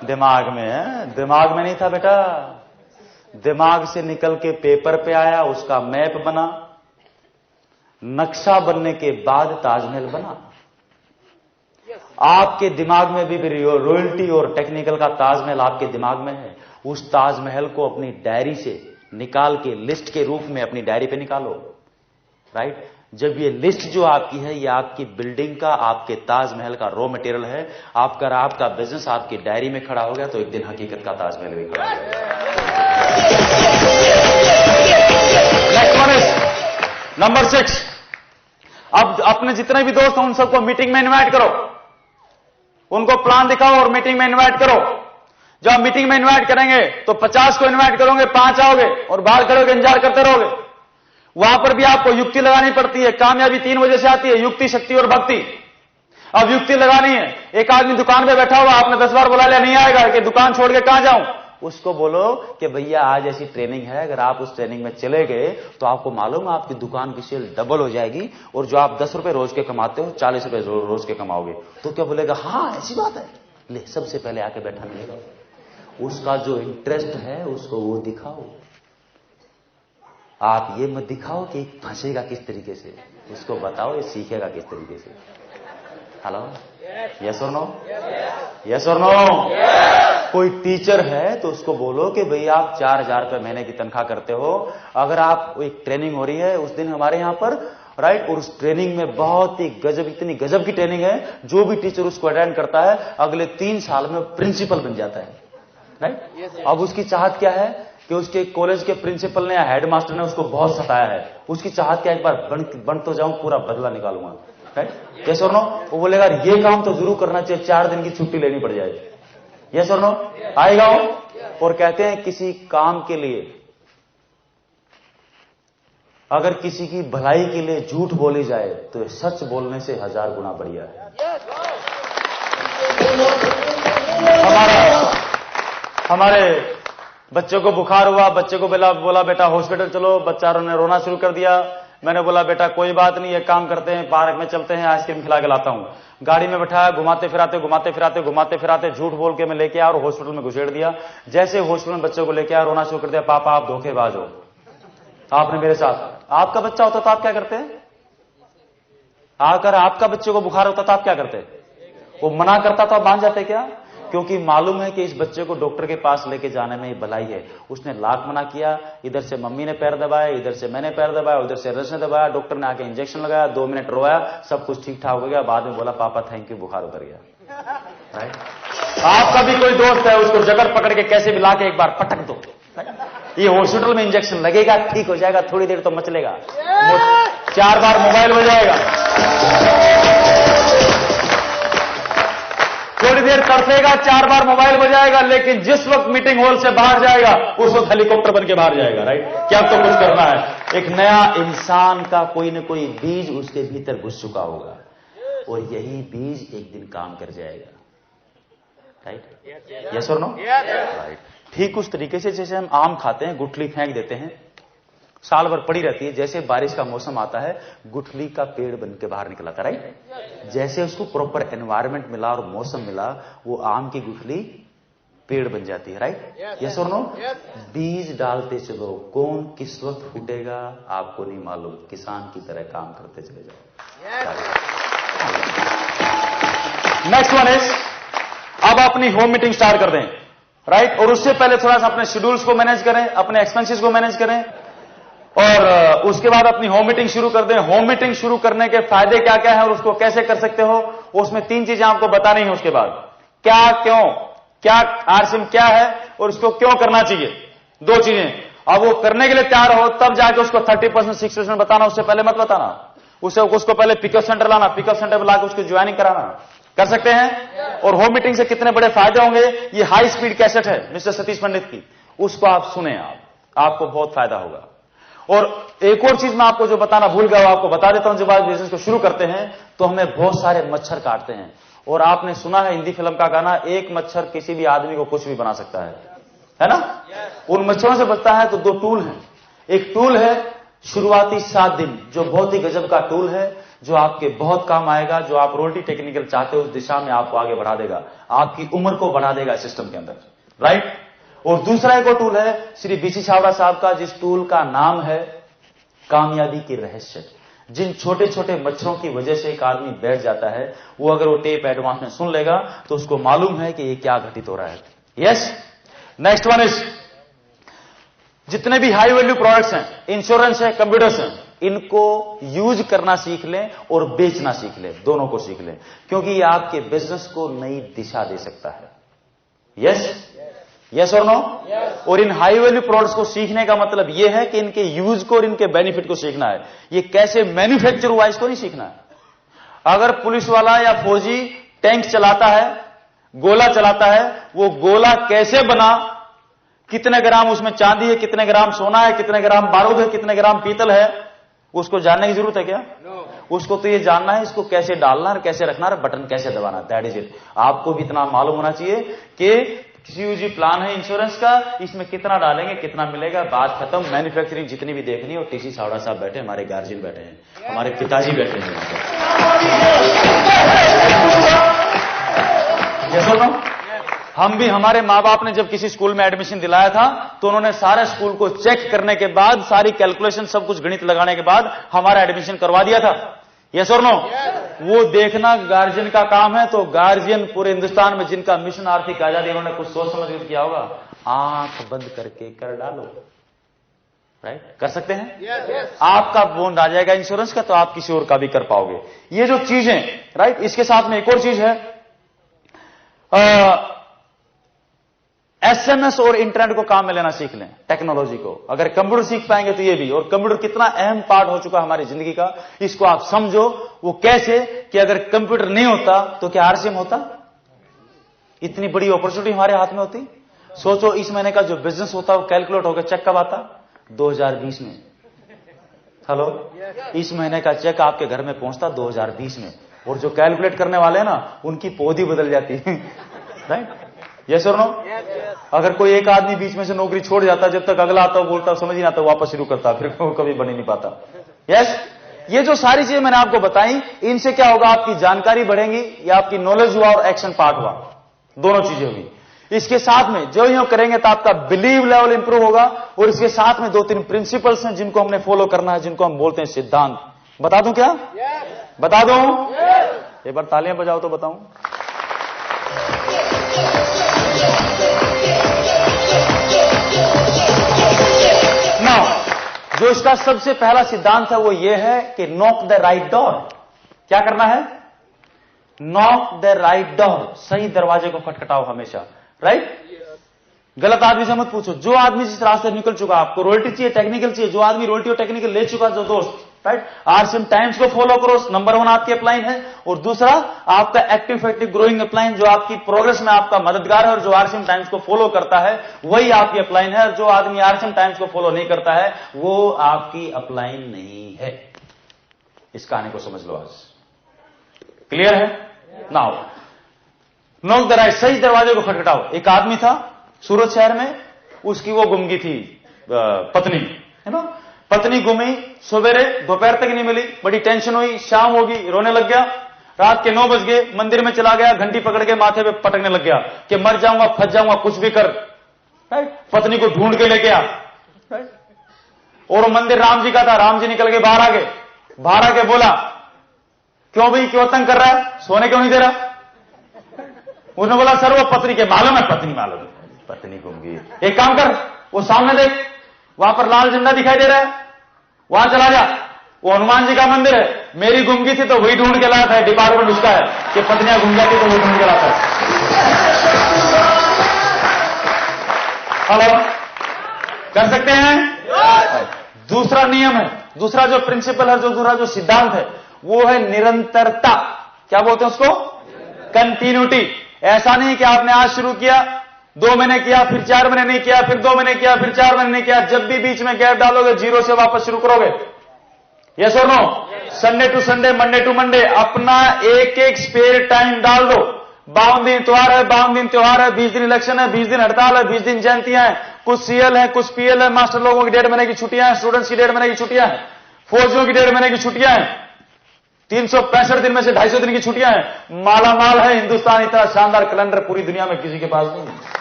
दिमाग में है। दिमाग में नहीं था बेटा, दिमाग से निकल के पेपर पे आया, उसका मैप बना, नक्शा बनने के बाद ताजमहल बना। आपके दिमाग में भी रॉयल्टी और टेक्निकल का ताजमहल आपके दिमाग में है। उस ताजमहल को अपनी डायरी से निकाल के लिस्ट के रूप में अपनी डायरी पे निकालो, राइट? जब ये लिस्ट जो आपकी है, ये आपकी बिल्डिंग का, आपके ताजमहल का रॉ मटेरियल है। आपका बिजनेस आपकी डायरी में खड़ा हो गया तो एक दिन हकीकत का ताजमहल भी खड़ा हो गया। Next one is number 6। अब अपने जितने भी दोस्त हैं उन सबको मीटिंग में इनवाइट करो, उनको प्लान दिखाओ और मीटिंग में इनवाइट करो। जब मीटिंग में इनवाइट करेंगे तो 50 को इनवाइट करोगे, 5 आओगे और बाहर खड़े होकर इंतजार करते रहोगे। वहां पर भी आपको युक्ति लगानी पड़ती है। कामयाबी 3 वजह से आती है, युक्ति, शक्ति और भक्ति। अब युक्ति लगानी है। एक आदमी दुकान पे बैठा हुआ, आपने 10 बार बुला लिया, नहीं आएगा कि दुकान छोड़ के कहां जाऊं? उसको बोलो कि भैया आज ऐसी ट्रेनिंग है, अगर आप उस ट्रेनिंग में चले गए तो आपको मालूम है आपकी दुकान की सेल डबल हो जाएगी, और जो आप 10 रुपए रोज के कमाते हो 40 रुपए रोज के कमाओगे। तो क्या बोलेगा? हाँ ऐसी बात है, ले सबसे पहले आके बैठा मिलेगा। उसका जो इंटरेस्ट है उसको वो दिखाओ। आप ये मत दिखाओ कि फंसेगा किस तरीके से, उसको बताओ ये सीखेगा किस तरीके से। हेलो, यस और नो? यस और नो? कोई टीचर है तो उसको बोलो कि भैया आप 4000 रुपए महीने की तनख्वाह करते हो, अगर आप एक ट्रेनिंग हो रही है उस दिन हमारे यहां पर, राइट, और उस ट्रेनिंग में बहुत ही गजब, इतनी गजब की ट्रेनिंग है, जो भी टीचर उसको अटेंड करता है अगले 3 साल में प्रिंसिपल बन जाता है, राइट? अब उसकी चाहत क्या है कि उसके कॉलेज के प्रिंसिपल ने या हेडमास्टर ने उसको बहुत सताया है, उसकी चाहत क्या एक बार बन तो जाऊं, पूरा बदला निकालूंगा, राइट? यस और नो? वो बोलेगा ये काम तो जरूर करना चाहिए, 4 दिन की छुट्टी लेनी पड़ जाए। यस और नो? आएगा वो? और कहते हैं किसी काम के लिए अगर किसी की भलाई के लिए झूठ बोली जाए तो सच बोलने से 1000 गुना बढ़िया है। हमारे बच्चों को बुखार हुआ, बच्चे को बोला बेटा हॉस्पिटल चलो, बच्चा ने रोना शुरू कर दिया। मैंने बोला बेटा कोई बात नहीं, एक काम करते हैं, पार्क में चलते हैं, आइसक्रीम खिला के लाता हूं। गाड़ी में बैठाया, घुमाते फिराते झूठ बोल के मैं लेके आया और हॉस्पिटल में घुसेड़ दिया। जैसे हॉस्पिटल में बच्चों को लेके आया, रोना शुरू कर दिया, पापा आप धोखेबाज हो, आपने मेरे साथ। आपका बच्चा होता तो आप क्या करते? अगर आपका बच्चे को बुखार होता तो आप क्या करते? वो मना करता तो आप मान जाते क्या? क्योंकि मालूम है कि इस बच्चे को डॉक्टर के पास लेके जाने में ही भलाई है। उसने लाख मना किया, इधर से मम्मी ने पैर दबाया, इधर से मैंने पैर दबाया, उधर से रस ने दबाया, डॉक्टर ने आके इंजेक्शन लगाया, 2 मिनट रोया, सब कुछ ठीक ठाक हो गया। बाद में बोला पापा थैंक यू, बुखार उतर गया। राइट? आपका भी कोई दोस्त है, उसको जगह पकड़ के कैसे भी लाके एक बार पटक दो, ये हॉस्पिटल में इंजेक्शन लगेगा, ठीक हो जाएगा, थोड़ी देर तो मचलेगा, 4 बार मोबाइल बजाएगा, थोड़ी देर तरसेगा, 4 बार मोबाइल बजाएगा, लेकिन जिस वक्त मीटिंग हॉल से बाहर जाएगा उस वक्त हेलीकॉप्टर बन के बाहर जाएगा। राइट? क्या तो कुछ करना है। एक नया इंसान का कोई न कोई बीज उसके भीतर घुस चुका होगा और यही बीज एक दिन काम कर जाएगा। राइट? यस और नो? राइट। ठीक उस तरीके से जैसे हम आम खाते हैं, गुठली फेंक देते हैं, साल भर पड़ी रहती है, जैसे बारिश का मौसम आता है गुठली का पेड़ बन के बाहर निकला था। राइट? जैसे उसको प्रॉपर एनवायरनमेंट मिला और मौसम मिला, वो आम की गुठली पेड़ बन जाती है। राइट? यस और नो? बीज डालते चलो, कौन किस वक्त फूटेगा आपको नहीं मालूम, किसान की तरह काम करते चले जाओ। नेक्स्ट वन इज, अब अपनी होम मीटिंग स्टार्ट कर दें। राइट? और उससे पहले थोड़ा सा अपने शेड्यूल्स को मैनेज करें, अपने एक्सपेंसेस को मैनेज करें और उसके बाद अपनी होम मीटिंग शुरू कर दें। होम मीटिंग शुरू करने के फायदे क्या क्या है और उसको कैसे कर सकते हो, उसमें 3 चीजें आपको बतानी है। उसके बाद क्या, क्यों, क्या आरसीएम क्या है और उसको क्यों करना चाहिए, 2 चीजें। अब वो करने के लिए तैयार हो तब जाके उसको 30% 60% बताना, उससे पहले मत बताना। उसको पहले पिकअप सेंटर लाना, पिकअप सेंटर लाकर उसको ज्वाइनिंग कराना। कर सकते हैं? और होम मीटिंग से कितने बड़े फायदे होंगे, ये हाई स्पीड कैसेट है मिस्टर सतीश पंडित की, उसको आप सुने, आपको बहुत फायदा होगा। और एक और चीज मैं आपको जो बताना भूल गया वो आपको बता देता हूं। जब आप बिजनेस को शुरू करते हैं तो हमें बहुत सारे मच्छर काटते हैं, और आपने सुना है हिंदी फिल्म का गाना, एक मच्छर किसी भी आदमी को कुछ भी बना सकता है ना? उन मच्छरों से बचता है तो 2 टूल हैं। एक टूल है शुरुआती 7 दिन, जो बहुत ही गजब का टूल है, जो आपके बहुत काम आएगा, जो आप रोटी टेक्निकल चाहते हो उस दिशा में आपको आगे बढ़ा देगा, आपकी उम्र को बढ़ा देगा सिस्टम के अंदर। राइट? और दूसरा एक और टूल है श्री बीसी छाबड़ा साहब का, जिस टूल का नाम है कामयाबी के रहस्य। जिन छोटे छोटे मच्छरों की वजह से एक आदमी बैठ जाता है, वो अगर वो टेप एडवांस में सुन लेगा तो उसको मालूम है कि ये क्या घटित हो रहा है। यस? नेक्स्ट वन इज, जितने भी हाई वैल्यू प्रोडक्ट्स हैं, इंश्योरेंस है, कंप्यूटर्स हैं, इनको यूज करना सीख लें और बेचना सीख लें, दोनों को सीख लें, क्योंकि ये आपके बिजनेस को नई दिशा दे सकता है। यस? यस और नो? और इन हाई वैल्यू प्रोडक्ट्स को सीखने का मतलब यह है कि इनके यूज को और इनके बेनिफिट को सीखना है। ये कैसे मैन्युफैक्चर हुआ इसको नहीं सीखना है। अगर पुलिस वाला या फौजी टैंक चलाता है, गोला चलाता है, वो गोला कैसे बना, कितने ग्राम उसमें चांदी है, कितने ग्राम सोना है, कितने ग्राम बारूद है, कितने ग्राम पीतल है, उसको जानने की जरूरत है क्या? उसको तो ये जानना है इसको कैसे डालना है, कैसे रखना है, बटन कैसे दबाना, दैट इज इट। आपको भी इतना मालूम होना चाहिए कि सीयूजी प्लान है इंश्योरेंस का, इसमें कितना डालेंगे, कितना मिलेगा, बात खत्म। मैन्युफैक्चरिंग जितनी भी देखनी है, और टीसी छाबड़ा साहब बैठे, हमारे गार्जियन बैठे हैं, हमारे पिताजी बैठे हैं। हम भी, हमारे माँ बाप ने जब किसी स्कूल में एडमिशन दिलाया था तो उन्होंने सारे स्कूल को चेक करने के बाद, सारी कैलकुलेशन, सब कुछ गणित लगाने के बाद हमारा एडमिशन करवा दिया था। यस और नो? वो देखना गार्जियन का काम है। तो गार्जियन पूरे हिंदुस्तान में जिनका मिशन आर्थिक आजादी, उन्होंने कुछ सोच समझ कर किया होगा, आंख बंद करके कर डालो। राइट? कर सकते हैं? आपका बॉन्ड आ जाएगा इंश्योरेंस का, तो आप किसी और का भी कर पाओगे। ये जो चीजें, राइट, इसके साथ में एक और चीज है, एसएमएस और इंटरनेट को काम में लेना सीख लें, टेक्नोलॉजी को। अगर कंप्यूटर सीख पाएंगे तो ये भी, और कंप्यूटर कितना अहम पार्ट हो चुका हमारी जिंदगी का, इसको आप समझो। वो कैसे कि अगर कंप्यूटर नहीं होता तो क्या आरसीएम होता? इतनी बड़ी अपॉर्चुनिटी हमारे हाथ में होती। सोचो, इस महीने का जो बिजनेस होता है वो कैलकुलेट होकर चेक कब आता? 2020 में। हेलो, इस महीने का चेक आपके घर में पहुंचता 2020 में, और जो कैलकुलेट करने वाले हैं ना, उनकी पौधी बदल जाती है। राइट? यस और नो? अगर कोई एक आदमी बीच में से नौकरी छोड़ जाता, जब तक अगला आता बोलता समझ ही नहीं आता, वापस शुरू करता, फिर वो कभी बन ही नहीं पाता। यस, ये जो सारी चीजें मैंने आपको बताई, इनसे क्या होगा? आपकी जानकारी बढ़ेगी, या आपकी नॉलेज हुआ और एक्शन पार्ट हुआ, दोनों चीजें होगी। इसके साथ में जो यूं करेंगे तो आपका बिलीव लेवल इंप्रूव होगा, और इसके साथ में 2-3 प्रिंसिपल्स हैं जिनको हमने फॉलो करना है, जिनको हम बोलते हैं सिद्धांत। बता दूं क्या? बता दूं? एक बार तालियां बजाओ तो बताऊं। नाउ, जो इसका सबसे पहला सिद्धांत है वो ये है कि नॉक द राइट डोर। क्या करना है? नॉक द राइट डोर, सही दरवाजे को खटखटाओ हमेशा। राइट? गलत आदमी से मत पूछो। जो आदमी जिस रास्ते निकल चुका, आपको रॉयल्टी चाहिए, टेक्निकल चाहिए, जो आदमी रॉयल्टी और टेक्निकल ले चुका, जो दोस्त, राइट, आरसीएम टाइम्स को फॉलो करो, नंबर 1 आपकी अपलाइन है। और दूसरा आपका एक्टिव इफेक्टिव ग्रोइंग अपलाइन, जो आपकी प्रोग्रेस में आपका मददगार है, और जो आरसीएम टाइम्स को फॉलो करता है वही आपकी अपलाइन है। जो आदमी आरसीएम टाइम्स को फॉलो नहीं करता है वो आपकी अपलाइन नहीं है। इस कहानी को समझ लो आज। क्लियर है? नाउ, नॉक द राइट, सही दरवाजे को खटखटाओ। एक आदमी था सूरत शहर में, उसकी वो गुम गई थी पत्नी, है ना। पत्नी गुमी, सवेरे दोपहर तक नहीं मिली, बड़ी टेंशन हुई, शाम होगी, रोने लग गया। रात के 9 बज गए, मंदिर में चला गया, घंटी पकड़ के माथे पे पटकने लग गया कि मर जाऊंगा, फंस जाऊंगा, कुछ भी कर। राइट? पत्नी को ढूंढ के लेके आ। राइट? और मंदिर राम जी का था, राम जी निकल के बाहर आ गए। बाहर आके बोला, क्यों भाई, क्यों तंग कर रहा है, सोने क्यों नहीं दे रहा? उसने बोला, सर वो पत्नी के मालूम है, पत्नी मालूम है, पत्नी गुम गई। एक काम कर, वो सामने देख, वहां पर लाल झंडा दिखाई दे रहा है, वहां चला जा, वो हनुमान जी का मंदिर है। मेरी गुम गई थी तो वही ढूंढ के लाता है, डिपार्टमेंट उसका है कि पत्नियां गुम जाती तो वही ढूंढ के लाता है। हेलो, कर सकते हैं? दूसरा नियम है, दूसरा जो प्रिंसिपल है, जो दूसरा जो सिद्धांत है, वो है निरंतरता। क्या बोलते हैं उसको? कंटिन्यूटी। ऐसा नहीं कि आपने आज शुरू किया, 2 महीने किया, फिर 4 महीने नहीं किया, फिर 2 महीने किया, फिर 4 महीने नहीं किया। जब भी बीच में गैप डालोगे, जीरो से वापस शुरू करोगे। यस और no? Sunday to Sunday, Monday to Monday अपना एक एक स्पेयर टाइम डाल दो। 52 दिन त्योहार है, 52 दिन त्योहार है, 20 दिन इलेक्शन है, 20 दिन हड़ताल है, 20 दिन जयंतियां हैं, कुछ सीएल है, कुछ पीएल है, मास्टर लोगों की 1.5 महीने की छुट्टियां हैं, स्टूडेंट्स की 1.5 महीने की छुट्टियां हैं, फौजियों की 1.5 महीने की छुट्टियां हैं, 365 दिन में से 250 दिन की छुट्टियां हैं। माला माल है हिंदुस्तान, इतना शानदार कैलेंडर पूरी दुनिया में किसी के पास नहीं है।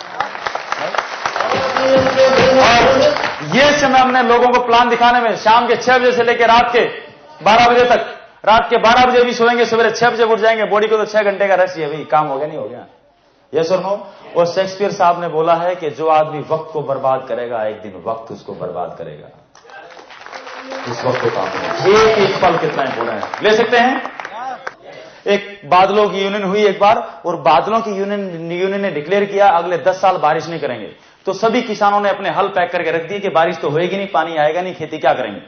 और ये समय हमने लोगों को प्लान दिखाने में, शाम के 6 बजे से लेकर रात के 12 बजे तक, रात के 12 बजे भी सोएंगे, सवेरे 6 बजे उठ जाएंगे। बॉडी को तो 6 घंटे का रेस्ट है भाई, काम हो गया नहीं हो गया? यस और नो? और शेक्सपियर साहब ने बोला है कि जो आदमी वक्त को बर्बाद करेगा, एक दिन वक्त उसको बर्बाद करेगा। इस वक्त को काम करें, एक एक पल कितना इंपॉर्टेंट है। ले सकते हैं? एक बादलों की यूनियन हुई एक बार, और बादलों की यूनियन ने डिक्लेयर किया अगले 10 साल बारिश नहीं करेंगे। तो सभी किसानों ने अपने हल पैक करके रख दिए कि बारिश तो होएगी नहीं, पानी आएगा नहीं, खेती क्या करेंगे।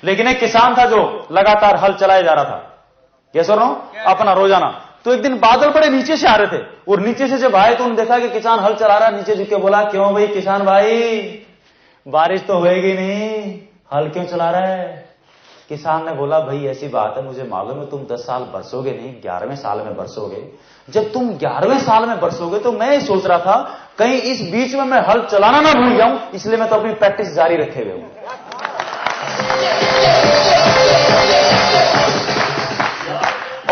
लेकिन एक किसान था जो लगातार हल चलाया जा रहा था, यस और नो, अपना रोजाना। तो एक दिन बादल बड़े नीचे से आ रहे थे, और नीचे से जब आए तो उन्होंने देखा कि किसान हल चला रहा है। नीचे झुक के बोला, क्यों भाई किसान भाई, बारिश तो होएगी नहीं, हल क्यों चला रहा है? किसान ने बोला, भाई ऐसी बात है, मुझे मालूम है तुम 10 साल बरसोगे नहीं, 11वें साल में बरसोगे। जब तुम 11वें साल में बरसोगे तो मैं सोच रहा था कहीं इस बीच में मैं हल चलाना ना भूल जाऊं, इसलिए मैं तो अपनी प्रैक्टिस जारी रखे हुए हूं।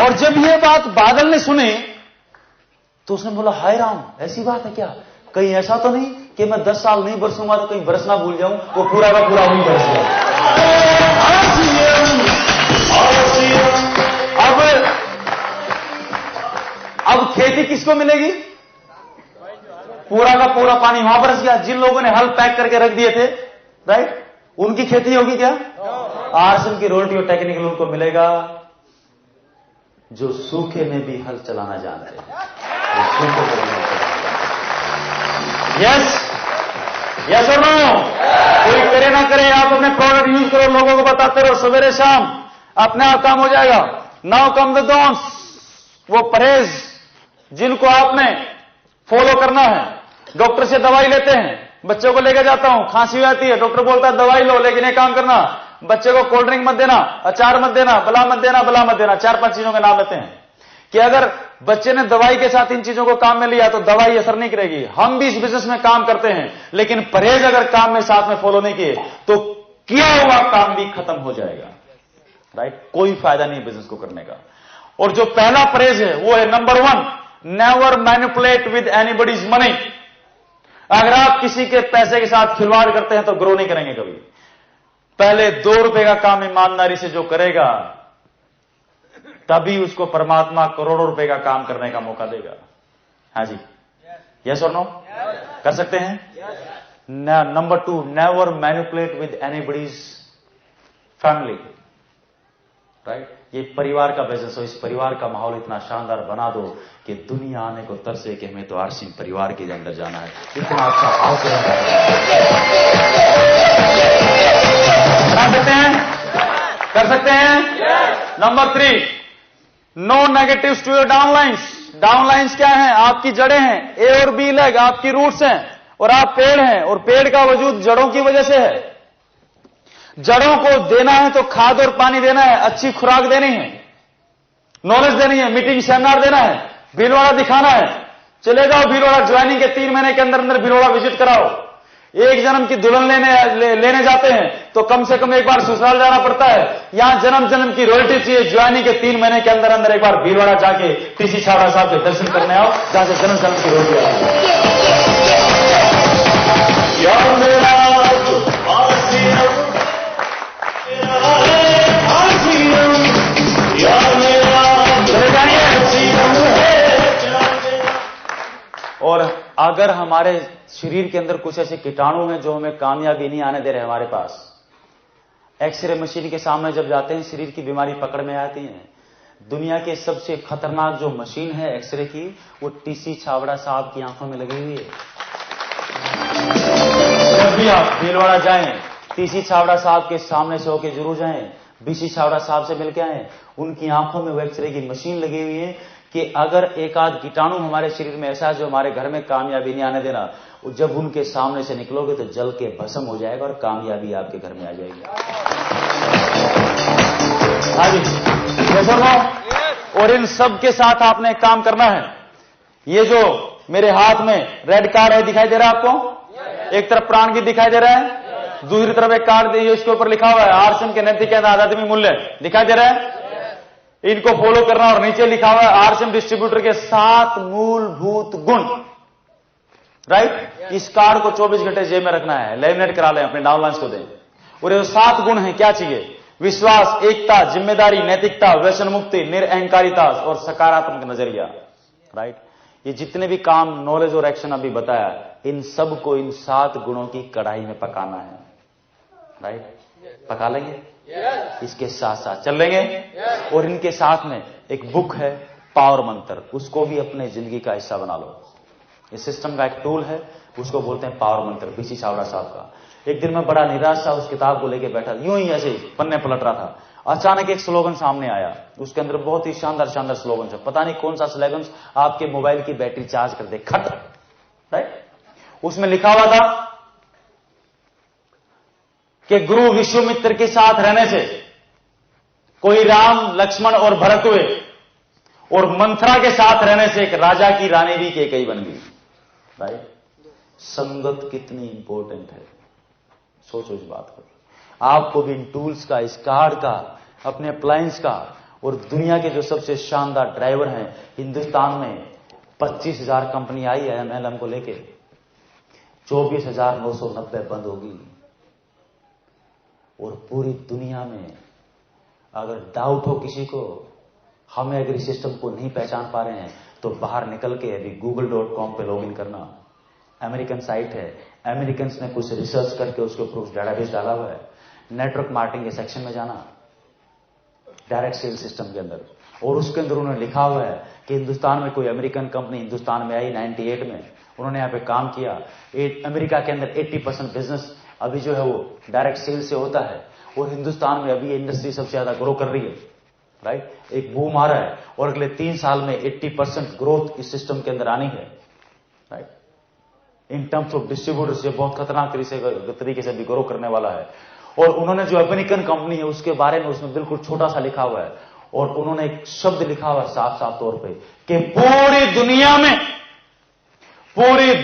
और जब यह बात बादल ने सुनी तो उसने बोला, हाय राम, ऐसी बात है क्या? कहीं ऐसा तो नहीं कि मैं 10 साल नहीं बरसूंगा तो कहीं बरसना भूल जाऊं, वो पूरा का पूरा वही बरस गया। अब खेती किसको मिलेगी? पूरा का पूरा पानी वहां बरस गया। जिन लोगों ने हल पैक करके रख दिए थे, राइट, उनकी खेती होगी क्या? आरसीएम की रॉयल्टी और टेक्निकल उनको मिलेगा जो सूखे में भी हल चलाना जानते हैं, जो सूखे में भी हल चलाना जानते हैं। यस, यस और नो? कोई करे ना करे, आप अपने प्रोडक्ट यूज करो, लोगों को बताते रहो, सवेरे शाम, अपने आप काम हो जाएगा। नाउ कम द डोंट्स, वो परहेज जिनको आपने फॉलो करना है। डॉक्टर से दवाई लेते हैं, बच्चों को लेके जाता हूं, खांसी हो जाती है, डॉक्टर बोलता है दवाई लो, लेकिन एक काम करना, बच्चे को कोल्ड ड्रिंक मत देना, अचार मत देना, बला मत देना, बला मत देना। 4-5 चीजों के नाम लेते हैं कि अगर बच्चे ने दवाई के साथ इन चीजों को काम में लिया तो दवाई असर नहीं करेगी। हम भी इस बिजनेस में काम करते हैं, लेकिन परहेज अगर काम में साथ में फॉलो नहीं किए तो किया हुआ काम भी खत्म हो जाएगा। राइट? कोई फायदा नहीं बिजनेस को करने का। और जो पहला परहेज है वो है number 1, never manipulate with anybody's money. अगर आप किसी के पैसे के साथ खिलवाड़ करते हैं तो ग्रो नहीं करेंगे कभी। पहले 2 रुपए का काम ईमानदारी से जो करेगा, तभी उसको परमात्मा करोड़ों रुपए का काम करने का मौका देगा। हाँ जी, यस और नो? कर सकते हैं? Number 2, never manipulate with anybody's family. Right? ये परिवार का बिजनेस हो, इस परिवार का माहौल इतना शानदार बना दो कि दुनिया आने को तरसे कि हमें तो आरसिंह परिवार के अंदर जाना है। इतना अच्छा भाव बना सकते हैं? कर सकते हैं? Number 3, no negatives to your downlines. Downlines क्या है? आपकी जड़ें हैं, ए और बी लेग आपकी रूट्स हैं, और आप पेड़ हैं, और पेड़ का वजूद जड़ों की वजह से है। जड़ों को देना है तो खाद और पानी देना है, अच्छी खुराक देनी है, नॉलेज देनी है, मीटिंग सेमिनार देना है, भीलवाड़ा दिखाना है। चले जाओ भीलवाड़ा, ज्वाइनिंग के 3 महीने के अंदर अंदर भीलवाड़ा विजिट कराओ। एक जन्म की दुल्हन लेने जाते हैं तो कम से कम एक बार ससुराल जाना पड़ता है। यहां जन्म जन्म की रॉयल्टी चाहिए। ज्वाइनिंग के 3 महीने के अंदर अंदर एक बार भीलवाड़ा जाके टीसी छावड़ा साहब के दर्शन करने आओ, जहां से जन्म जन्म की रॉयल्टी आती और अगर हमारे शरीर के अंदर कुछ ऐसे कीटाणु हैं जो हमें कामयाबी नहीं आने दे रहे हमारे पास, एक्सरे मशीन के सामने जब जाते हैं शरीर की बीमारी पकड़ में आती है। दुनिया के सबसे खतरनाक जो मशीन है एक्सरे की, वो टीसी छावड़ा साहब की आंखों में लगी हुई है। जब भी आप भीलवाड़ा जाएं, टीसी छावड़ा साहब के सामने से होके जरूर जाएं, बीसी छावड़ा साहब से मिलके आए। उनकी आंखों में वो एक्सरे की मशीन लगी हुई है कि अगर एक आध कीटाणु हमारे शरीर में ऐसा है जो हमारे घर में कामयाबी नहीं आने देना, जब उनके सामने से निकलोगे तो जल के भस्म हो जाएगा और कामयाबी आपके घर में आ जाएगी। हाँ जी, और इन सब के साथ आपने एक काम करना है। ये जो मेरे हाथ में रेड कार्ड है दिखाई दे रहा है आपको? एक तरफ प्राण गीत दिखाई दे रहा है, दूसरी तरफ एक कार्ड है, उसके ऊपर लिखा हुआ है आरसीएम के नैतिक आध्यात्मिक मूल्य, दिखाई दे रहा है? इनको फॉलो करना। और नीचे लिखा हुआ है आरसीएम डिस्ट्रीब्यूटर के 7 मूलभूत गुण। राइट? इस कार्ड को 24 घंटे जेब में रखना है, लेमिनेट करा लें, अपने डाउनलाइंस को दें। और ये 7 गुण हैं, क्या चाहिए? विश्वास, एकता, जिम्मेदारी, नैतिकता, व्यसन मुक्ति, निरअहंकारिता और सकारात्मक नजरिया। राइट? ये जितने भी काम, नॉलेज और एक्शन अभी बताया, इन सब को इन 7 गुणों की कढ़ाई में पकाना है। राइट? पका लेंगे? इसके साथ साथ चल लेंगे। और इनके साथ में एक बुक है पावर मंत्र, उसको भी अपने जिंदगी का हिस्सा बना लो। इस सिस्टम का एक टूल है, उसको बोलते हैं पावर मंत्र, बीसी छावड़ा साहब का। एक दिन मैं बड़ा निराश था, उस किताब को लेके बैठा, यूं ही ऐसे पन्ने पलट रहा था। अचानक एक स्लोगन सामने आया, उसके अंदर बहुत ही शानदार शानदार स्लोगन है। पता नहीं कौन सा स्लोगन आपके मोबाइल की बैटरी चार्ज कर दे, खट। राइट? उसमें लिखा हुआ था कि गुरु विश्वामित्र के साथ रहने से कोई राम, लक्ष्मण और भरत हुए, और मंथरा के साथ रहने से एक राजा की रानी भी केकई बन गई। राइट? संगत कितनी इंपॉर्टेंट है, सोचो इस बात को। आपको भी इन टूल्स का, इस कार्ड का, अपने अप्लायंस का, और दुनिया के जो सबसे शानदार ड्राइवर हैं हिंदुस्तान में, 25,000 कंपनी आई है एमएलएम को लेके, 24,990 बंद होगी। और पूरी दुनिया में अगर डाउट हो किसी को, हमें अगर इस सिस्टम को नहीं पहचान पा रहे हैं, तो बाहर निकल के अभी google.com पे लॉगिन करना। अमेरिकन साइट है, अमेरिकन ने कुछ रिसर्च करके उसके ऊपर उस डेटाबेस डाला हुआ है। नेटवर्क मार्केटिंग के सेक्शन में जाना, डायरेक्ट सेल सिस्टम के अंदर, और उसके अंदर उन्होंने लिखा हुआ है कि हिंदुस्तान में कोई अमेरिकन कंपनी हिंदुस्तान में आई 98 में, उन्होंने यहाँ पे काम किया। अमेरिका के अंदर 80% बिजनेस अभी जो है वो डायरेक्ट सेल से होता है, और हिंदुस्तान में अभी ये इंडस्ट्री सबसे ज्यादा ग्रो कर रही है, राइट। एक बूम आ रहा है, और अगले 3 साल में 80% ग्रोथ इस सिस्टम के अंदर आनी है, right. In terms of distributors ये बहुत खतरनाक तरीके से भी ग्रो करने वाला है। और उन्होंने जो अमेरिकन कंपनी है उसके बारे में उसमें बिल्कुल छोटा सा लिखा हुआ है, और उन्होंने एक शब्द लिखा हुआ है साफ साफ तौर पे कि पूरी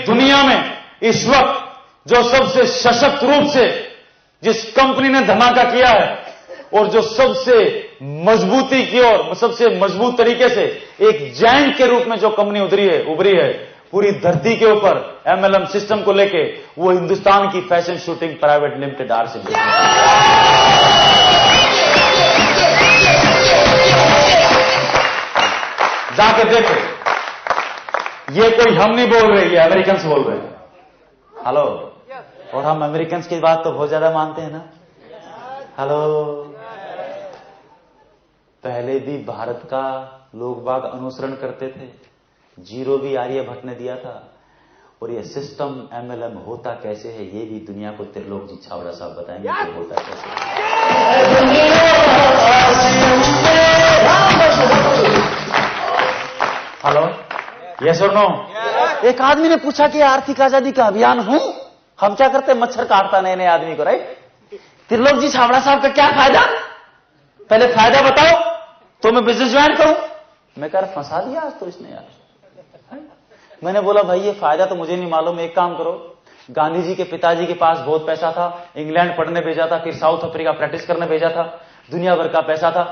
दुनिया में इस वक्त जो सबसे सशक्त रूप से जिस कंपनी ने धमाका किया है, और जो सबसे मजबूती की और सबसे मजबूत तरीके से एक जायंट के रूप में जो कंपनी उभरी है पूरी धरती के ऊपर एमएलएम सिस्टम को लेके, वो हिंदुस्तान की fashion shooting private limited RCB. जाके देखो, ये कोई हम नहीं बोल रहे, ये अमेरिकन बोल रहे हैं। हेलो, और हम अमेरिकन की बात तो बहुत ज्यादा मानते हैं ना। हेलो, पहले भी भारत का लोग बाग अनुसरण करते थे, जीरो भी आर्यभट्ट ने दिया था, और ये सिस्टम एमएलएम होता कैसे है ये भी दुनिया को त्रिलोक जी छाबड़ा साहब बताएंगे कि होता कैसे है। हेलो, यस और नो? एक आदमी ने पूछा कि आर्थिक आजादी का अभियान हूं, हम क्या करते, मच्छर काटता नए नए आदमी को, राइट। त्रिलोक जी छाबड़ा साहब का क्या फायदा, पहले फायदा बताओ तो मैं बिजनेस ज्वाइन करूं। मैं कह रहा फंसा दिया आज तो इसने यार। मैंने बोला भाई ये फायदा तो मुझे नहीं मालूम, एक काम करो, गांधी जी के पिताजी के पास बहुत पैसा था, इंग्लैंड पढ़ने भेजा था, फिर साउथ अफ्रीका प्रैक्टिस करने भेजा था, दुनिया भर का पैसा था,